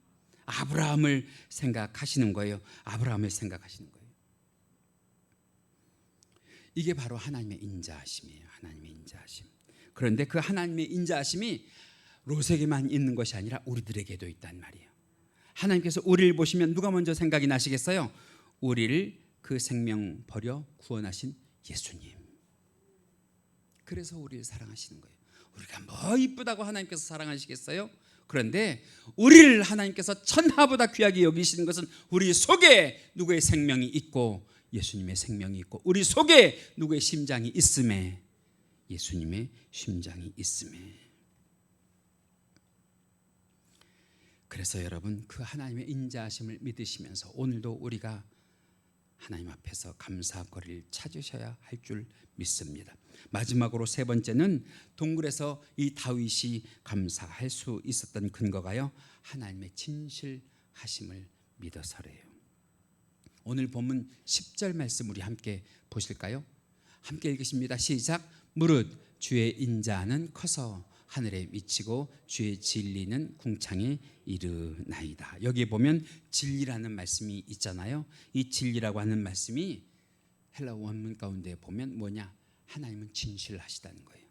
아브라함을 생각하시는 거예요. 아브라함을 생각하시는 거예요. 이게 바로 하나님의 인자하심이에요. 하나님의 인자하심. 그런데 그 하나님의 인자하심이 롯에게만 있는 것이 아니라 우리들에게도 있단 말이에요. 하나님께서 우리를 보시면 누가 먼저 생각이 나시겠어요? 우리를 그 생명 버려 구원하신 예수님. 그래서 우리를 사랑하시는 거예요. 우리가 뭐 이쁘다고 하나님께서 사랑하시겠어요? 그런데 우리를 하나님께서 천하보다 귀하게 여기시는 것은 우리 속에 누구의 생명이 있고 예수님의 생명이 있고 우리 속에 누구의 심장이 있음에 예수님의 심장이 있음에. 그래서 여러분 그 하나님의 인자하심을 믿으시면서 오늘도 우리가 하나님 앞에서 감사거리를 찾으셔야 할 줄 믿습니다. 마지막으로 세 번째는 동굴에서 이 다윗이 감사할 수 있었던 근거가요, 하나님의 진실하심을 믿어서래요. 오늘 본문 10절 말씀 우리 함께 보실까요? 함께 읽으십니다. 시작. 무릇 주의 인자는 커서 하늘에 미치고 주의 진리는 궁창에 이르나이다. 여기에 보면 진리라는 말씀이 있잖아요. 이 진리라고 하는 말씀이 헬라 원문 가운데 보면 뭐냐? 하나님은 진실하시다는 거예요.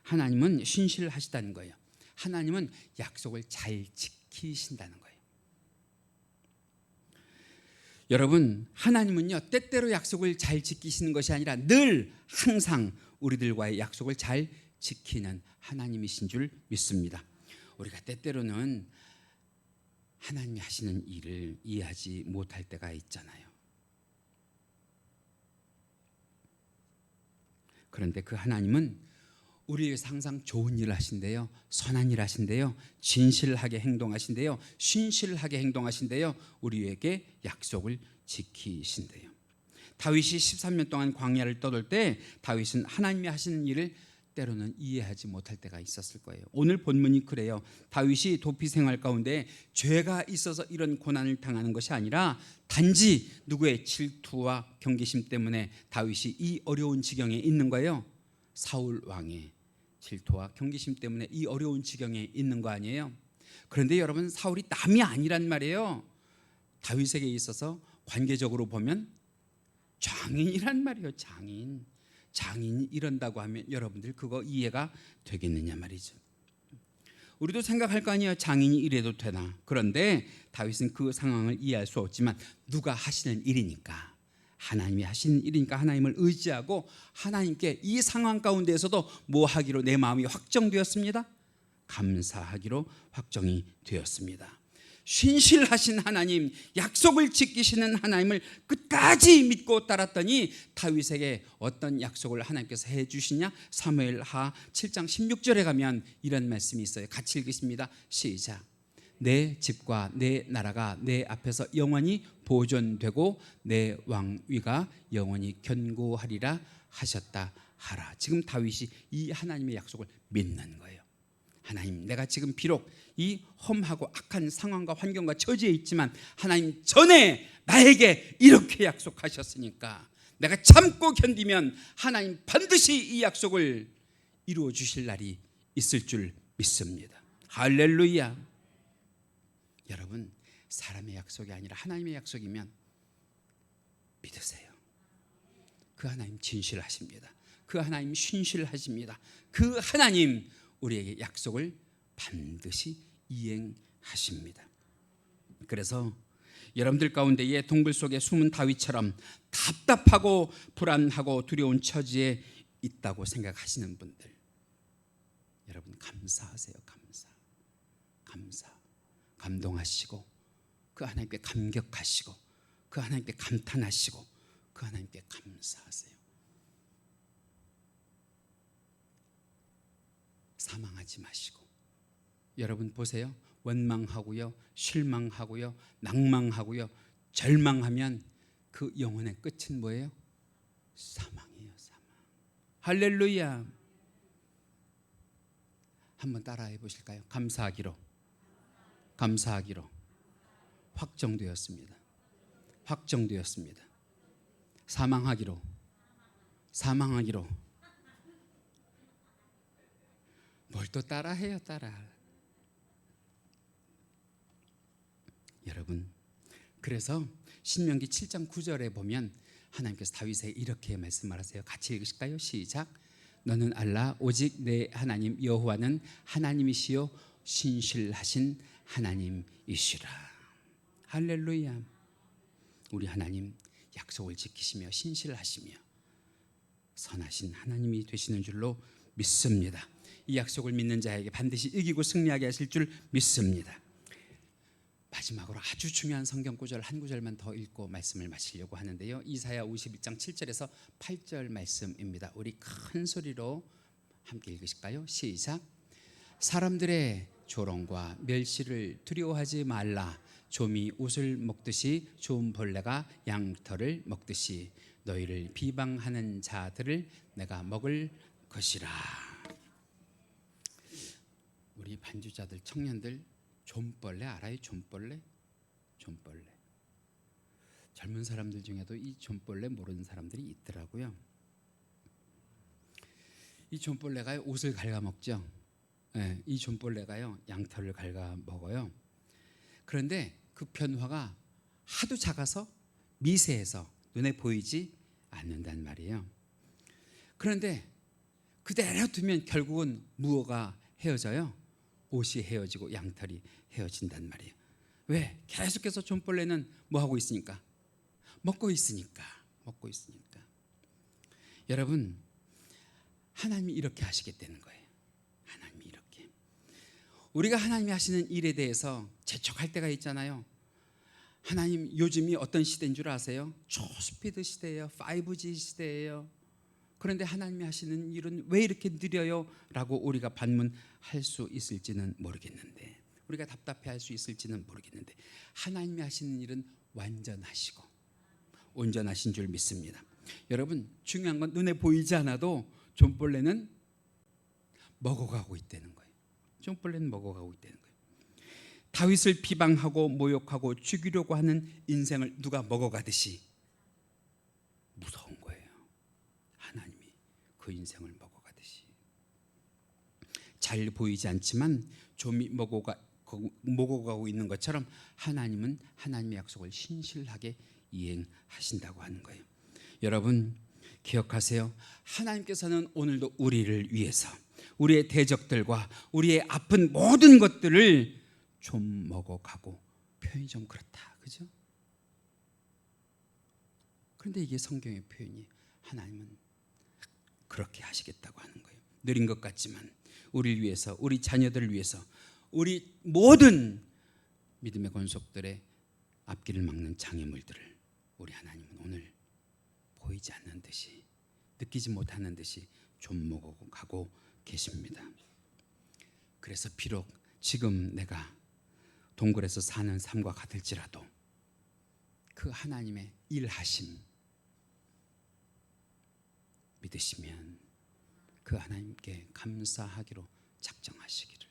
하나님은 신실하시다는 거예요. 하나님은 약속을 잘 지키신다는 거예요. 여러분, 하나님은요 때때로 약속을 잘 지키시는 것이 아니라 늘 항상 우리들과의 약속을 잘 지키는 하나님이신 줄 믿습니다. 우리가 때때로는 하나님이 하시는 일을 이해하지 못할 때가 있잖아요. 그런데 그 하나님은 우리에게 항상 좋은 일을 하신대요. 선한 일을 하신대요. 진실하게 행동하신대요. 신실하게 행동하신대요. 우리에게 약속을 지키신대요. 다윗이 13년 동안 광야를 떠돌 때 다윗은 하나님이 하시는 일을 때로는 이해하지 못할 때가 있었을 거예요. 오늘 본문이 그래요. 다윗이 도피 생활 가운데 죄가 있어서 이런 고난을 당하는 것이 아니라 단지 누구의 질투와 경계심 때문에 다윗이 이 어려운 지경에 있는 거예요. 사울 왕의 질투와 경계심 때문에 이 어려운 지경에 있는 거 아니에요? 그런데 여러분, 사울이 남이 아니란 말이에요. 다윗에게 있어서 관계적으로 보면 장인이란 말이에요. 장인이 이런다고 하면 여러분들 그거 이해가 되겠느냐 말이죠. 우리도 생각할 거 아니에요. 장인이 이래도 되나. 그런데 다윗은 그 상황을 이해할 수 없지만 누가 하시는 일이니까, 하나님이 하시는 일이니까 하나님을 의지하고 하나님께 이 상황 가운데에서도 뭐 하기로 내 마음이 확정되었습니다. 감사하기로 확정이 되었습니다. 신실하신 하나님, 약속을 지키시는 하나님을 끝까지 믿고 따랐더니 다윗에게 어떤 약속을 하나님께서 해주시냐? 사무엘하 7장 16절에 가면 이런 말씀이 있어요. 같이 읽겠습니다. 시작. 내 집과 내 나라가 내 앞에서 영원히 보존되고 내 왕위가 영원히 견고하리라 하셨다 하라. 지금 다윗이 이 하나님의 약속을 믿는 거예요. 하나님, 내가 지금 비록 이 험하고 악한 상황과 환경과 처지에 있지만 하나님 전에 나에게 이렇게 약속하셨으니까 내가 참고 견디면 하나님 반드시 이 약속을 이루어 주실 날이 있을 줄 믿습니다. 할렐루야. 여러분, 사람의 약속이 아니라 하나님의 약속이면 믿으세요. 그 하나님 진실하십니다. 그 하나님 신실하십니다. 그 하나님 우리에게 약속을 반드시 이행하십니다. 그래서 여러분들 가운데에 동굴 속에 숨은 다윗처럼 답답하고 불안하고 두려운 처지에 있다고 생각하시는 분들, 여러분 감사하세요. 감사. 감동하시고 그 하나님께 감격하시고 그 하나님께 감탄하시고 그 하나님께 감사하세요. 사망하지 마시고. 여러분 보세요. 원망하고요, 실망하고요, 낭망하고요, 절망하면 그 영혼의 끝은 뭐예요? 사망이에요. 사망. 할렐루야. 한번 따라해 보실까요? 감사하기로 확정되었습니다. 사망하기로 뭘 또 따라해요, 따라. 여러분, 그래서 신명기 7장 9절에 보면 하나님께서 다윗에게 이렇게 말씀하세요. 같이 읽으실까요? 시작. 너는 알라 오직 내 하나님 여호와는 하나님이시요 신실하신 하나님이시라. 할렐루야. 우리 하나님 약속을 지키시며 신실하시며 선하신 하나님이 되시는 줄로 믿습니다. 이 약속을 믿는 자에게 반드시 이기고 승리하게 하실 줄 믿습니다. 마지막으로 아주 중요한 성경 구절 한 구절만 더 읽고 말씀을 마치려고 하는데요. 이사야 51장 7절에서 8절 말씀입니다. 우리 큰 소리로 함께 읽으실까요? 시작. 사람들의 조롱과 멸시를 두려워하지 말라. 좀이 옷을 먹듯이 좋은 벌레가 양털을 먹듯이 너희를 비방하는 자들을 내가 먹을 것이라. 우리 반주자들, 청년들, 좀벌레 알아요? 좀벌레? 좀벌레. 젊은 사람들 중에도 이 좀벌레 모르는 사람들이 있더라고요. 이 좀벌레가 옷을 갉아먹죠. 네, 이 좀벌레가요 양털을 갉아먹어요. 그런데 그 변화가 하도 작아서 미세해서 눈에 보이지 않는단 말이에요. 그런데 그대로 두면 결국은 무엇가 헤어져요? 옷이 헤어지고 양털이 헤어진단 말이에요. 왜? 계속해서 좀벌레는 뭐 하고 있으니까? 먹고 있으니까. 여러분, 하나님이 이렇게 하시겠다는 거예요. 하나님이 이렇게. 우리가 하나님이 하시는 일에 대해서 재촉할 때가 있잖아요. 하나님 요즘이 어떤 시대인 줄 아세요? 초스피드 시대예요. 5G 시대예요. 그런데 하나님이 하시는 일은 왜 이렇게 느려요? 라고 우리가 반문할 수 있을지는 모르겠는데, 우리가 답답해할 수 있을지는 모르겠는데, 하나님이 하시는 일은 완전하시고 온전하신 줄 믿습니다. 여러분, 중요한 건 눈에 보이지 않아도 좀벌레는 먹어가고 있다는 거예요. 좀벌레는 먹어가고 있다는 거예요. 다윗을 비방하고 모욕하고 죽이려고 하는 인생을 누가 먹어가듯이 무서운 거예요. 하나님이 그 인생을 먹어가듯이. 잘 보이지 않지만 좀이 먹어가고 있는 것처럼 하나님은 하나님의 약속을 신실하게 이행하신다고 하는 거예요. 여러분 기억하세요. 하나님께서는 오늘도 우리를 위해서 우리의 대적들과 우리의 아픈 모든 것들을 좀 먹어가고, 표현이 좀 그렇다, 그죠? 그런데 이게 성경의 표현이 하나님은 그렇게 하시겠다고 하는 거예요. 느린 것 같지만 우리를 위해서, 우리 자녀들을 위해서, 우리 모든 믿음의 권속들의 앞길을 막는 장애물들을 우리 하나님은 오늘 보이지 않는 듯이, 느끼지 못하는 듯이 좀 먹어가고 계십니다. 그래서 비록 지금 내가 동굴에서 사는 삶과 같을지라도 그 하나님의 일하심 믿으시면 그 하나님께 감사하기로 작정하시기를.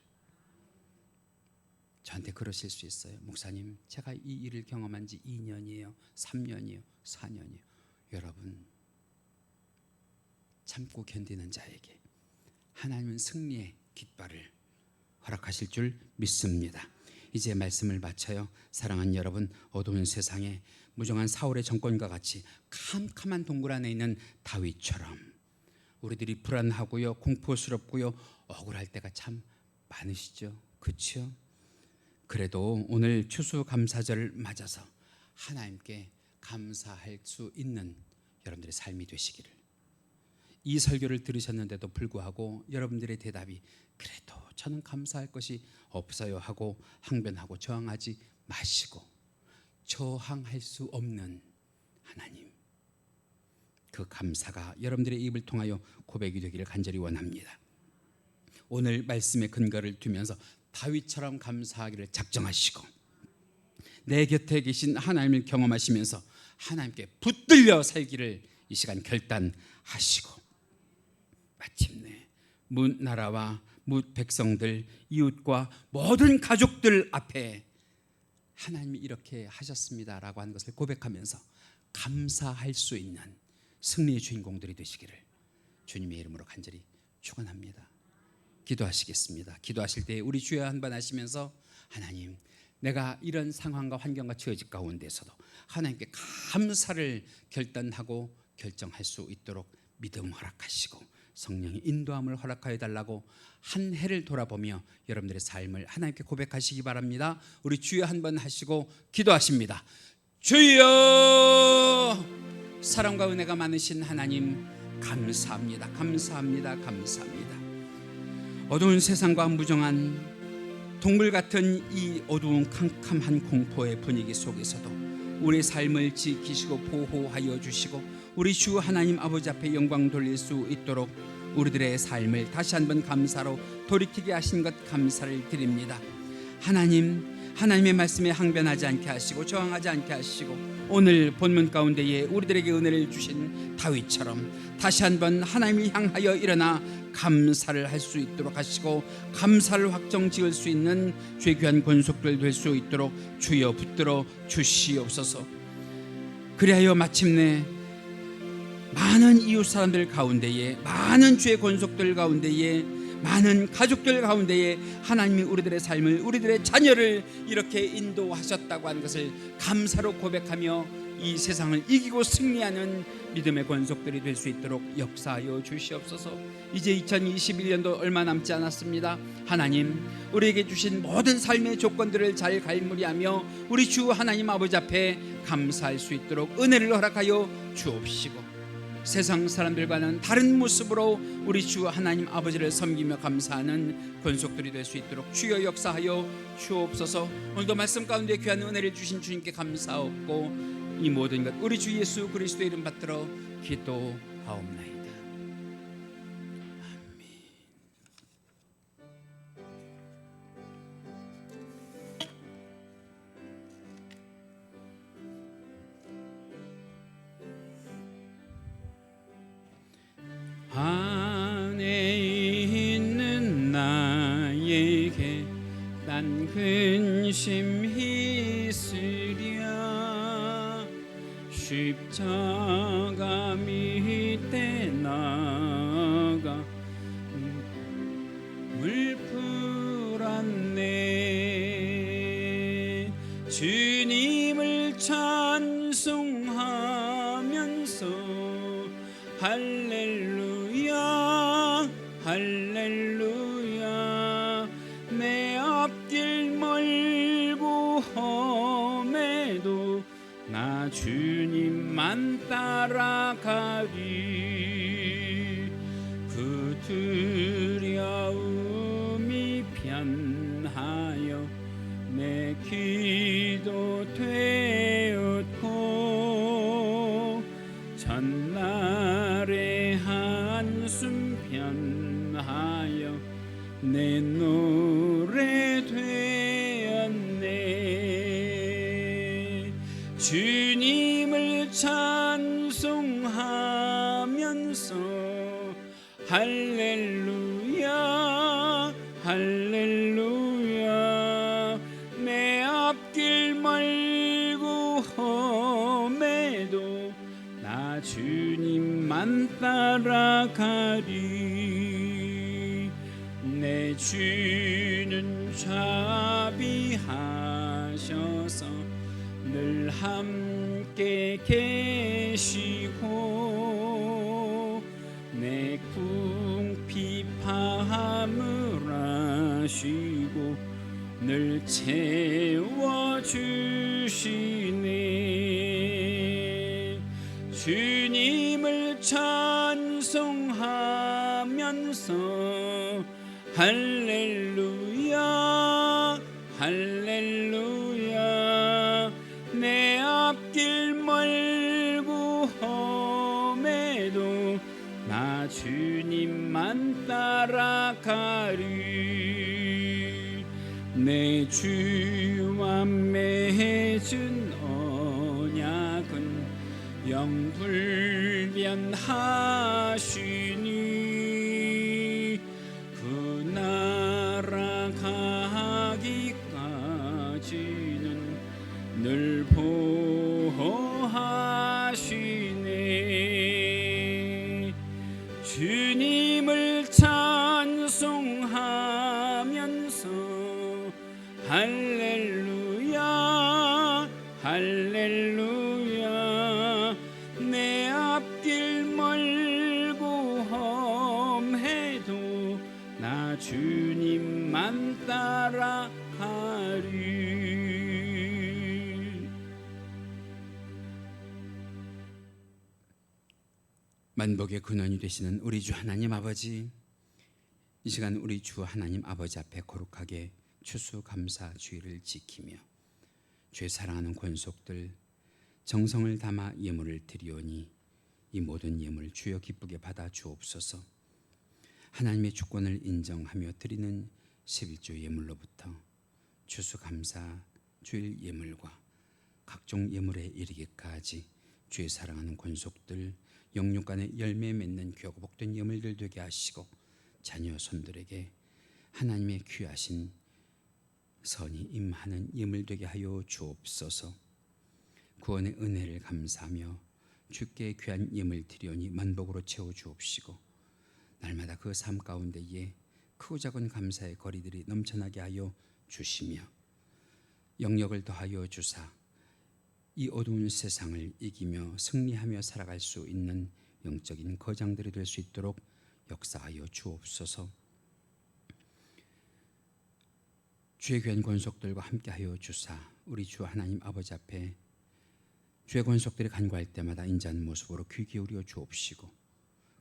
저한테 그러실 수 있어요. 목사님, 제가 이 일을 경험한 지 2년이에요 3년이에요 4년이에요 여러분, 참고 견디는 자에게 하나님은 승리의 깃발을 허락하실 줄 믿습니다. 이제 말씀을 마쳐요. 사랑하는 여러분, 어두운 세상에 무정한 사울의 정권과 같이 캄캄한 동굴 안에 있는 다윗처럼 우리들이 불안하고요, 공포스럽고요, 억울할 때가 참 많으시죠, 그렇죠? 그래도 오늘 추수감사절을 맞아서 하나님께 감사할 수 있는 여러분들의 삶이 되시기를. 이 설교를 들으셨는데도 불구하고 여러분들의 대답이 그래도 저는 감사할 것이 없어요 하고 항변하고 저항하지 마시고, 저항할 수 없는 하나님, 그 감사가 여러분들의 입을 통하여 고백이 되기를 간절히 원합니다. 오늘 말씀의 근거를 두면서 다윗처럼 감사하기를 작정하시고, 내 곁에 계신 하나님을 경험하시면서 하나님께 붙들려 살기를 이 시간 결단하시고, 마침내 뭇 나라와 뭇 백성들, 이웃과 모든 가족들 앞에 하나님이 이렇게 하셨습니다라고 하는 것을 고백하면서 감사할 수 있는 승리의 주인공들이 되시기를 주님의 이름으로 간절히 축원합니다. 기도하시겠습니다. 기도하실 때 우리 주여 한번 하시면서 하나님, 내가 이런 상황과 환경과 처지 가운데서도 하나님께 감사를 결단하고 결정할 수 있도록 믿음 허락하시고 성령의 인도함을 허락하여 달라고 한 해를 돌아보며 여러분들의 삶을 하나님께 고백하시기 바랍니다. 우리 주여 한번 하시고 기도하십니다. 주여, 사랑과 은혜가 많으신 하나님, 감사합니다. 감사합니다. 감사합니다. 어두운 세상과 무정한 동물 같은 이 어두운 캄캄한 공포의 분위기 속에서도 우리의 삶을 지키시고 보호하여 주시고 우리 주 하나님 아버지 앞에 영광 돌릴 수 있도록 우리들의 삶을 다시 한번 감사로 돌이키게 하신 것 감사를 드립니다. 하나님의 말씀에 항변하지 않게 하시고 저항하지 않게 하시고 오늘 본문 가운데에 우리들에게 은혜를 주신 다윗처럼 다시 한번 하나님을 향하여 일어나 감사를 할 수 있도록 하시고 감사를 확정 지을 수 있는 죄귀한 권속들 될 수 있도록 주여 붙들어 주시옵소서. 그리하여 마침내 많은 이웃 사람들 가운데에, 많은 죄 권속들 가운데에, 많은 가족들 가운데에 하나님이 우리들의 삶을, 우리들의 자녀를 이렇게 인도하셨다고 하는 것을 감사로 고백하며 이 세상을 이기고 승리하는 믿음의 권속들이 될 수 있도록 역사하여 주시옵소서. 이제 2021년도 얼마 남지 않았습니다. 하나님, 우리에게 주신 모든 삶의 조건들을 잘 갈무리하며 우리 주 하나님 아버지 앞에 감사할 수 있도록 은혜를 허락하여 주옵시고 세상 사람들과는 다른 모습으로 우리 주 하나님 아버지를 섬기며 감사하는 권속들이 될 수 있도록 주여 역사하여 주옵소서. 오늘도 말씀 가운데 귀한 은혜를 주신 주님께 감사하고 이 모든 것 우리 주 예수 그리스도의 이름 받들어 기도하옵나이다. 안에 있는 나에게 난 근심이 있으랴 십자가 밑에 나가 물풀 않네 주님을 찬송하면서 할렐루야 할렐루야 내 앞길 멀고 험해도 나 주님만 따라가리 그 두려움이 변하여 내 기도 되었고 전날의 한숨 변하여 내 노래 되었네 주님을 찬송하면서 할렐루야 할렐루야 내 앞길 멀고 험해도 나 주님만 따라가리 내 주는 자비하셔서 늘 함께 계시고 내 궁핍함을 아시고 늘 채워주시네 주님을 찬송하면서 할렐루야 할렐루야 내 앞길 멀고 험해도 나 주님만 따라가리 내 주와 맺은 언약은 영불변하시니 그 나라 가기까지는 늘 보호하시네 주님을 찬송하 할렐루야 할렐루야 내 앞길 멀고 험해도 나 주님만 따라가리. 만복의 근원이 되시는 우리 주 하나님 아버지, 이 시간 우리 주 하나님 아버지 앞에 거룩하게 추수감사주의를 지키며 주의 사랑하는 권속들 정성을 담아 예물을 드리오니 이 모든 예물 주여 기쁘게 받아 주옵소서. 하나님의 주권을 인정하며 드리는 11조 예물로부터 추수감사 주일 예물과 각종 예물에 이르기까지 주의 사랑하는 권속들 영육간에 열매 맺는 귀하고 복된 예물들 되게 하시고 자녀 손들에게 하나님의 귀하신 선이 임하는 예물 되게 하여 주옵소서. 구원의 은혜를 감사하며 주께 귀한 예물 드리오니 만복으로 채워 주옵시고 날마다 그 삶 가운데에 크고 작은 감사의 거리들이 넘쳐나게 하여 주시며 영역을 더하여 주사 이 어두운 세상을 이기며 승리하며 살아갈 수 있는 영적인 거장들이 될 수 있도록 역사하여 주옵소서. 주의 귀한 권속들과 함께하여 주사 우리 주 하나님 아버지 앞에 주의 권속들이 간구할 때마다 인자한 모습으로 귀 기울여 주옵시고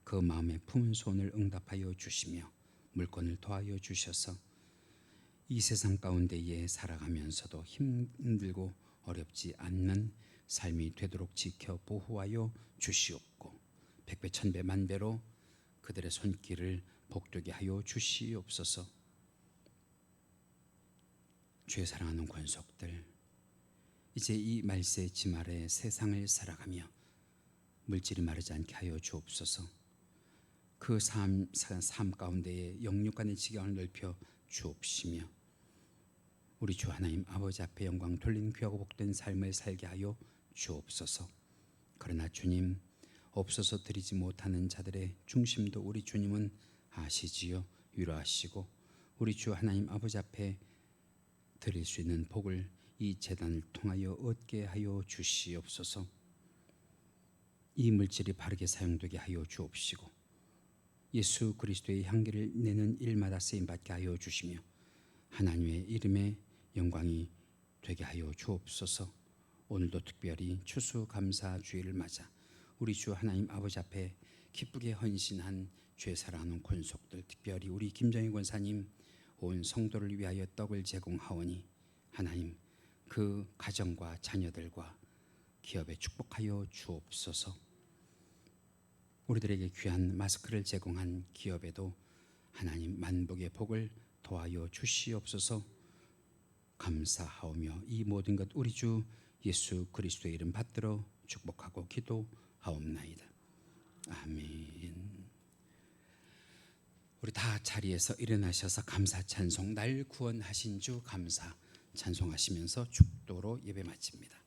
그 마음에 품은 소원을 응답하여 주시며 물건을 더하여 주셔서 이 세상 가운데에 살아가면서도 힘들고 어렵지 않는 삶이 되도록 지켜 보호하여 주시옵고 백배 천배 만배로 그들의 손길을 복되게 하여 주시옵소서. 주의 사랑하는 권속들 이제 이 말세 지말에 세상을 살아가며 물질이 마르지 않게 하여 주옵소서. 그 삶 가운데에 영육간의 지경을 넓혀 주옵시며 우리 주 하나님 아버지 앞에 영광 돌린 귀하고 복된 삶을 살게 하여 주옵소서. 그러나 주님 없어서 드리지 못하는 자들의 중심도 우리 주님은 아시지요. 위로하시고 우리 주 하나님 아버지 앞에 드릴 수 있는 복을 이 제단을 통하여 얻게 하여 주시옵소서. 이 물질이 바르게 사용되게 하여 주옵시고 예수 그리스도의 향기를 내는 일마다 쓰임받게 하여 주시며 하나님의 이름에 영광이 되게 하여 주옵소서. 오늘도 특별히 추수감사주의를 맞아 우리 주 하나님 아버지 앞에 기쁘게 헌신한 주의 사랑하는 권속들 특별히 우리 김정희 권사님 온 성도를 위하여 떡을 제공하오니 하나님 그 가정과 자녀들과 기업에 축복하여 주옵소서. 우리들에게 귀한 마스크를 제공한 기업에도 하나님 만복의 복을 더하여 주시옵소서. 감사하오며 이 모든 것 우리 주 예수 그리스도의 이름 받들어 축복하고 기도하옵나이다. 아멘. 우리 다 자리에서 일어나셔서 감사 찬송 날 구원하신 주 감사 찬송하시면서 축도로 예배 마칩니다.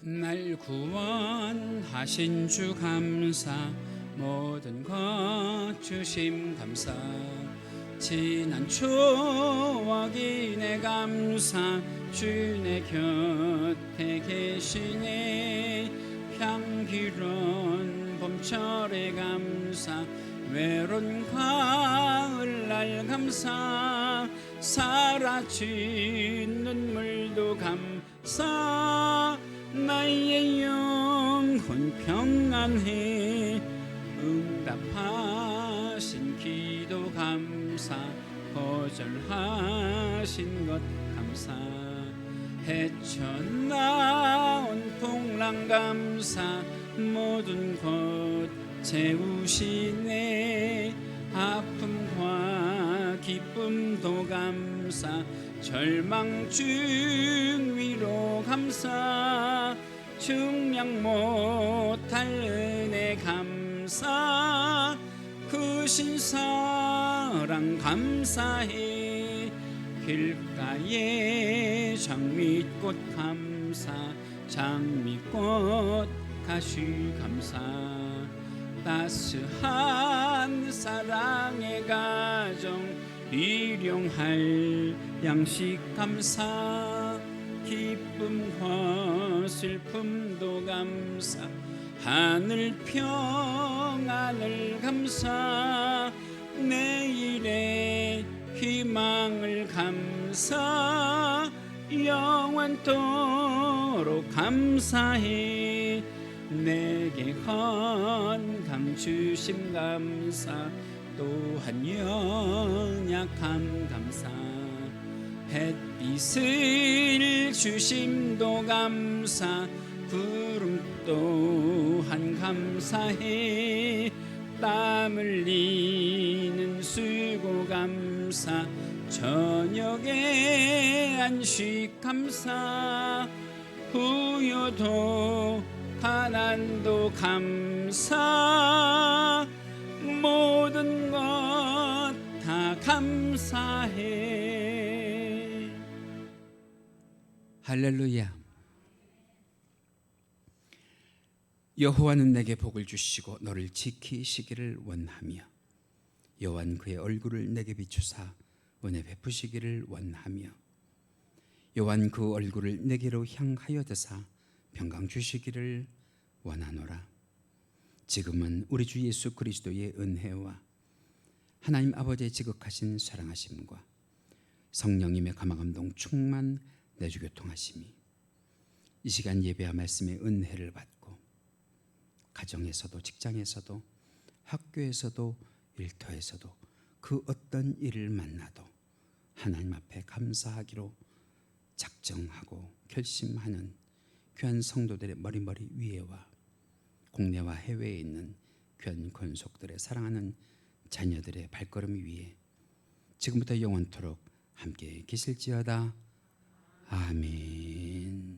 날 구원하신 주 감사 모든 것 주심 감사 지난 추억이 내 감사 주내 곁에 계시네 향기로운 봄철의 감사 외로운 가을날 감사 사라진 눈물도 감사 나의 영혼 평안해 응답하신 기도 감사 거절하신 것 감사 헤쳐나온 풍랑 감사 모든 곳 채우시네 아픔과 기쁨도 감사 절망 중 위로 감사 증명 못할 은혜 감사 그 신사랑 감사해 길가에 장미꽃 감사 장미꽃 가시 감사 따스한 사랑의 가정 일용할 양식 감사 기쁨과 슬픔도 감사 하늘 평안을 감사 내일의 희망을 감사 영원토록 감사해 내게 건강 주심 감사 또한 연약함 감사 햇빛을 주심도 감사 구름 또한 감사해 땀 흘리는 수고 감사 저녁에 안식 감사 부요도 가난도 감사 모든 것 다 감사해. 할렐루야. 여호와는 내게 복을 주시고 너를 지키시기를 원하며 여호와는 그의 얼굴을 내게 비추사 은혜 베푸시기를 원하며 여호와는 그 얼굴을 내게로 향하여 드사 평강 주시기를 원하노라. 지금은 우리 주 예수 그리스도의 은혜와 하나님 아버지의 지극하신 사랑하심과 성령님의 감화감동 충만 내주 교통하심이 이 시간 예배와 말씀의 은혜를 받고 가정에서도 직장에서도 학교에서도 일터에서도 그 어떤 일을 만나도 하나님 앞에 감사하기로 작정하고 결심하는 귀한 성도들의 머리머리 위에와 국내와 해외에 있는 귀한 권속들의 사랑하는 자녀들의 발걸음 위에 지금부터 영원토록 함께 계실지어다. 아멘.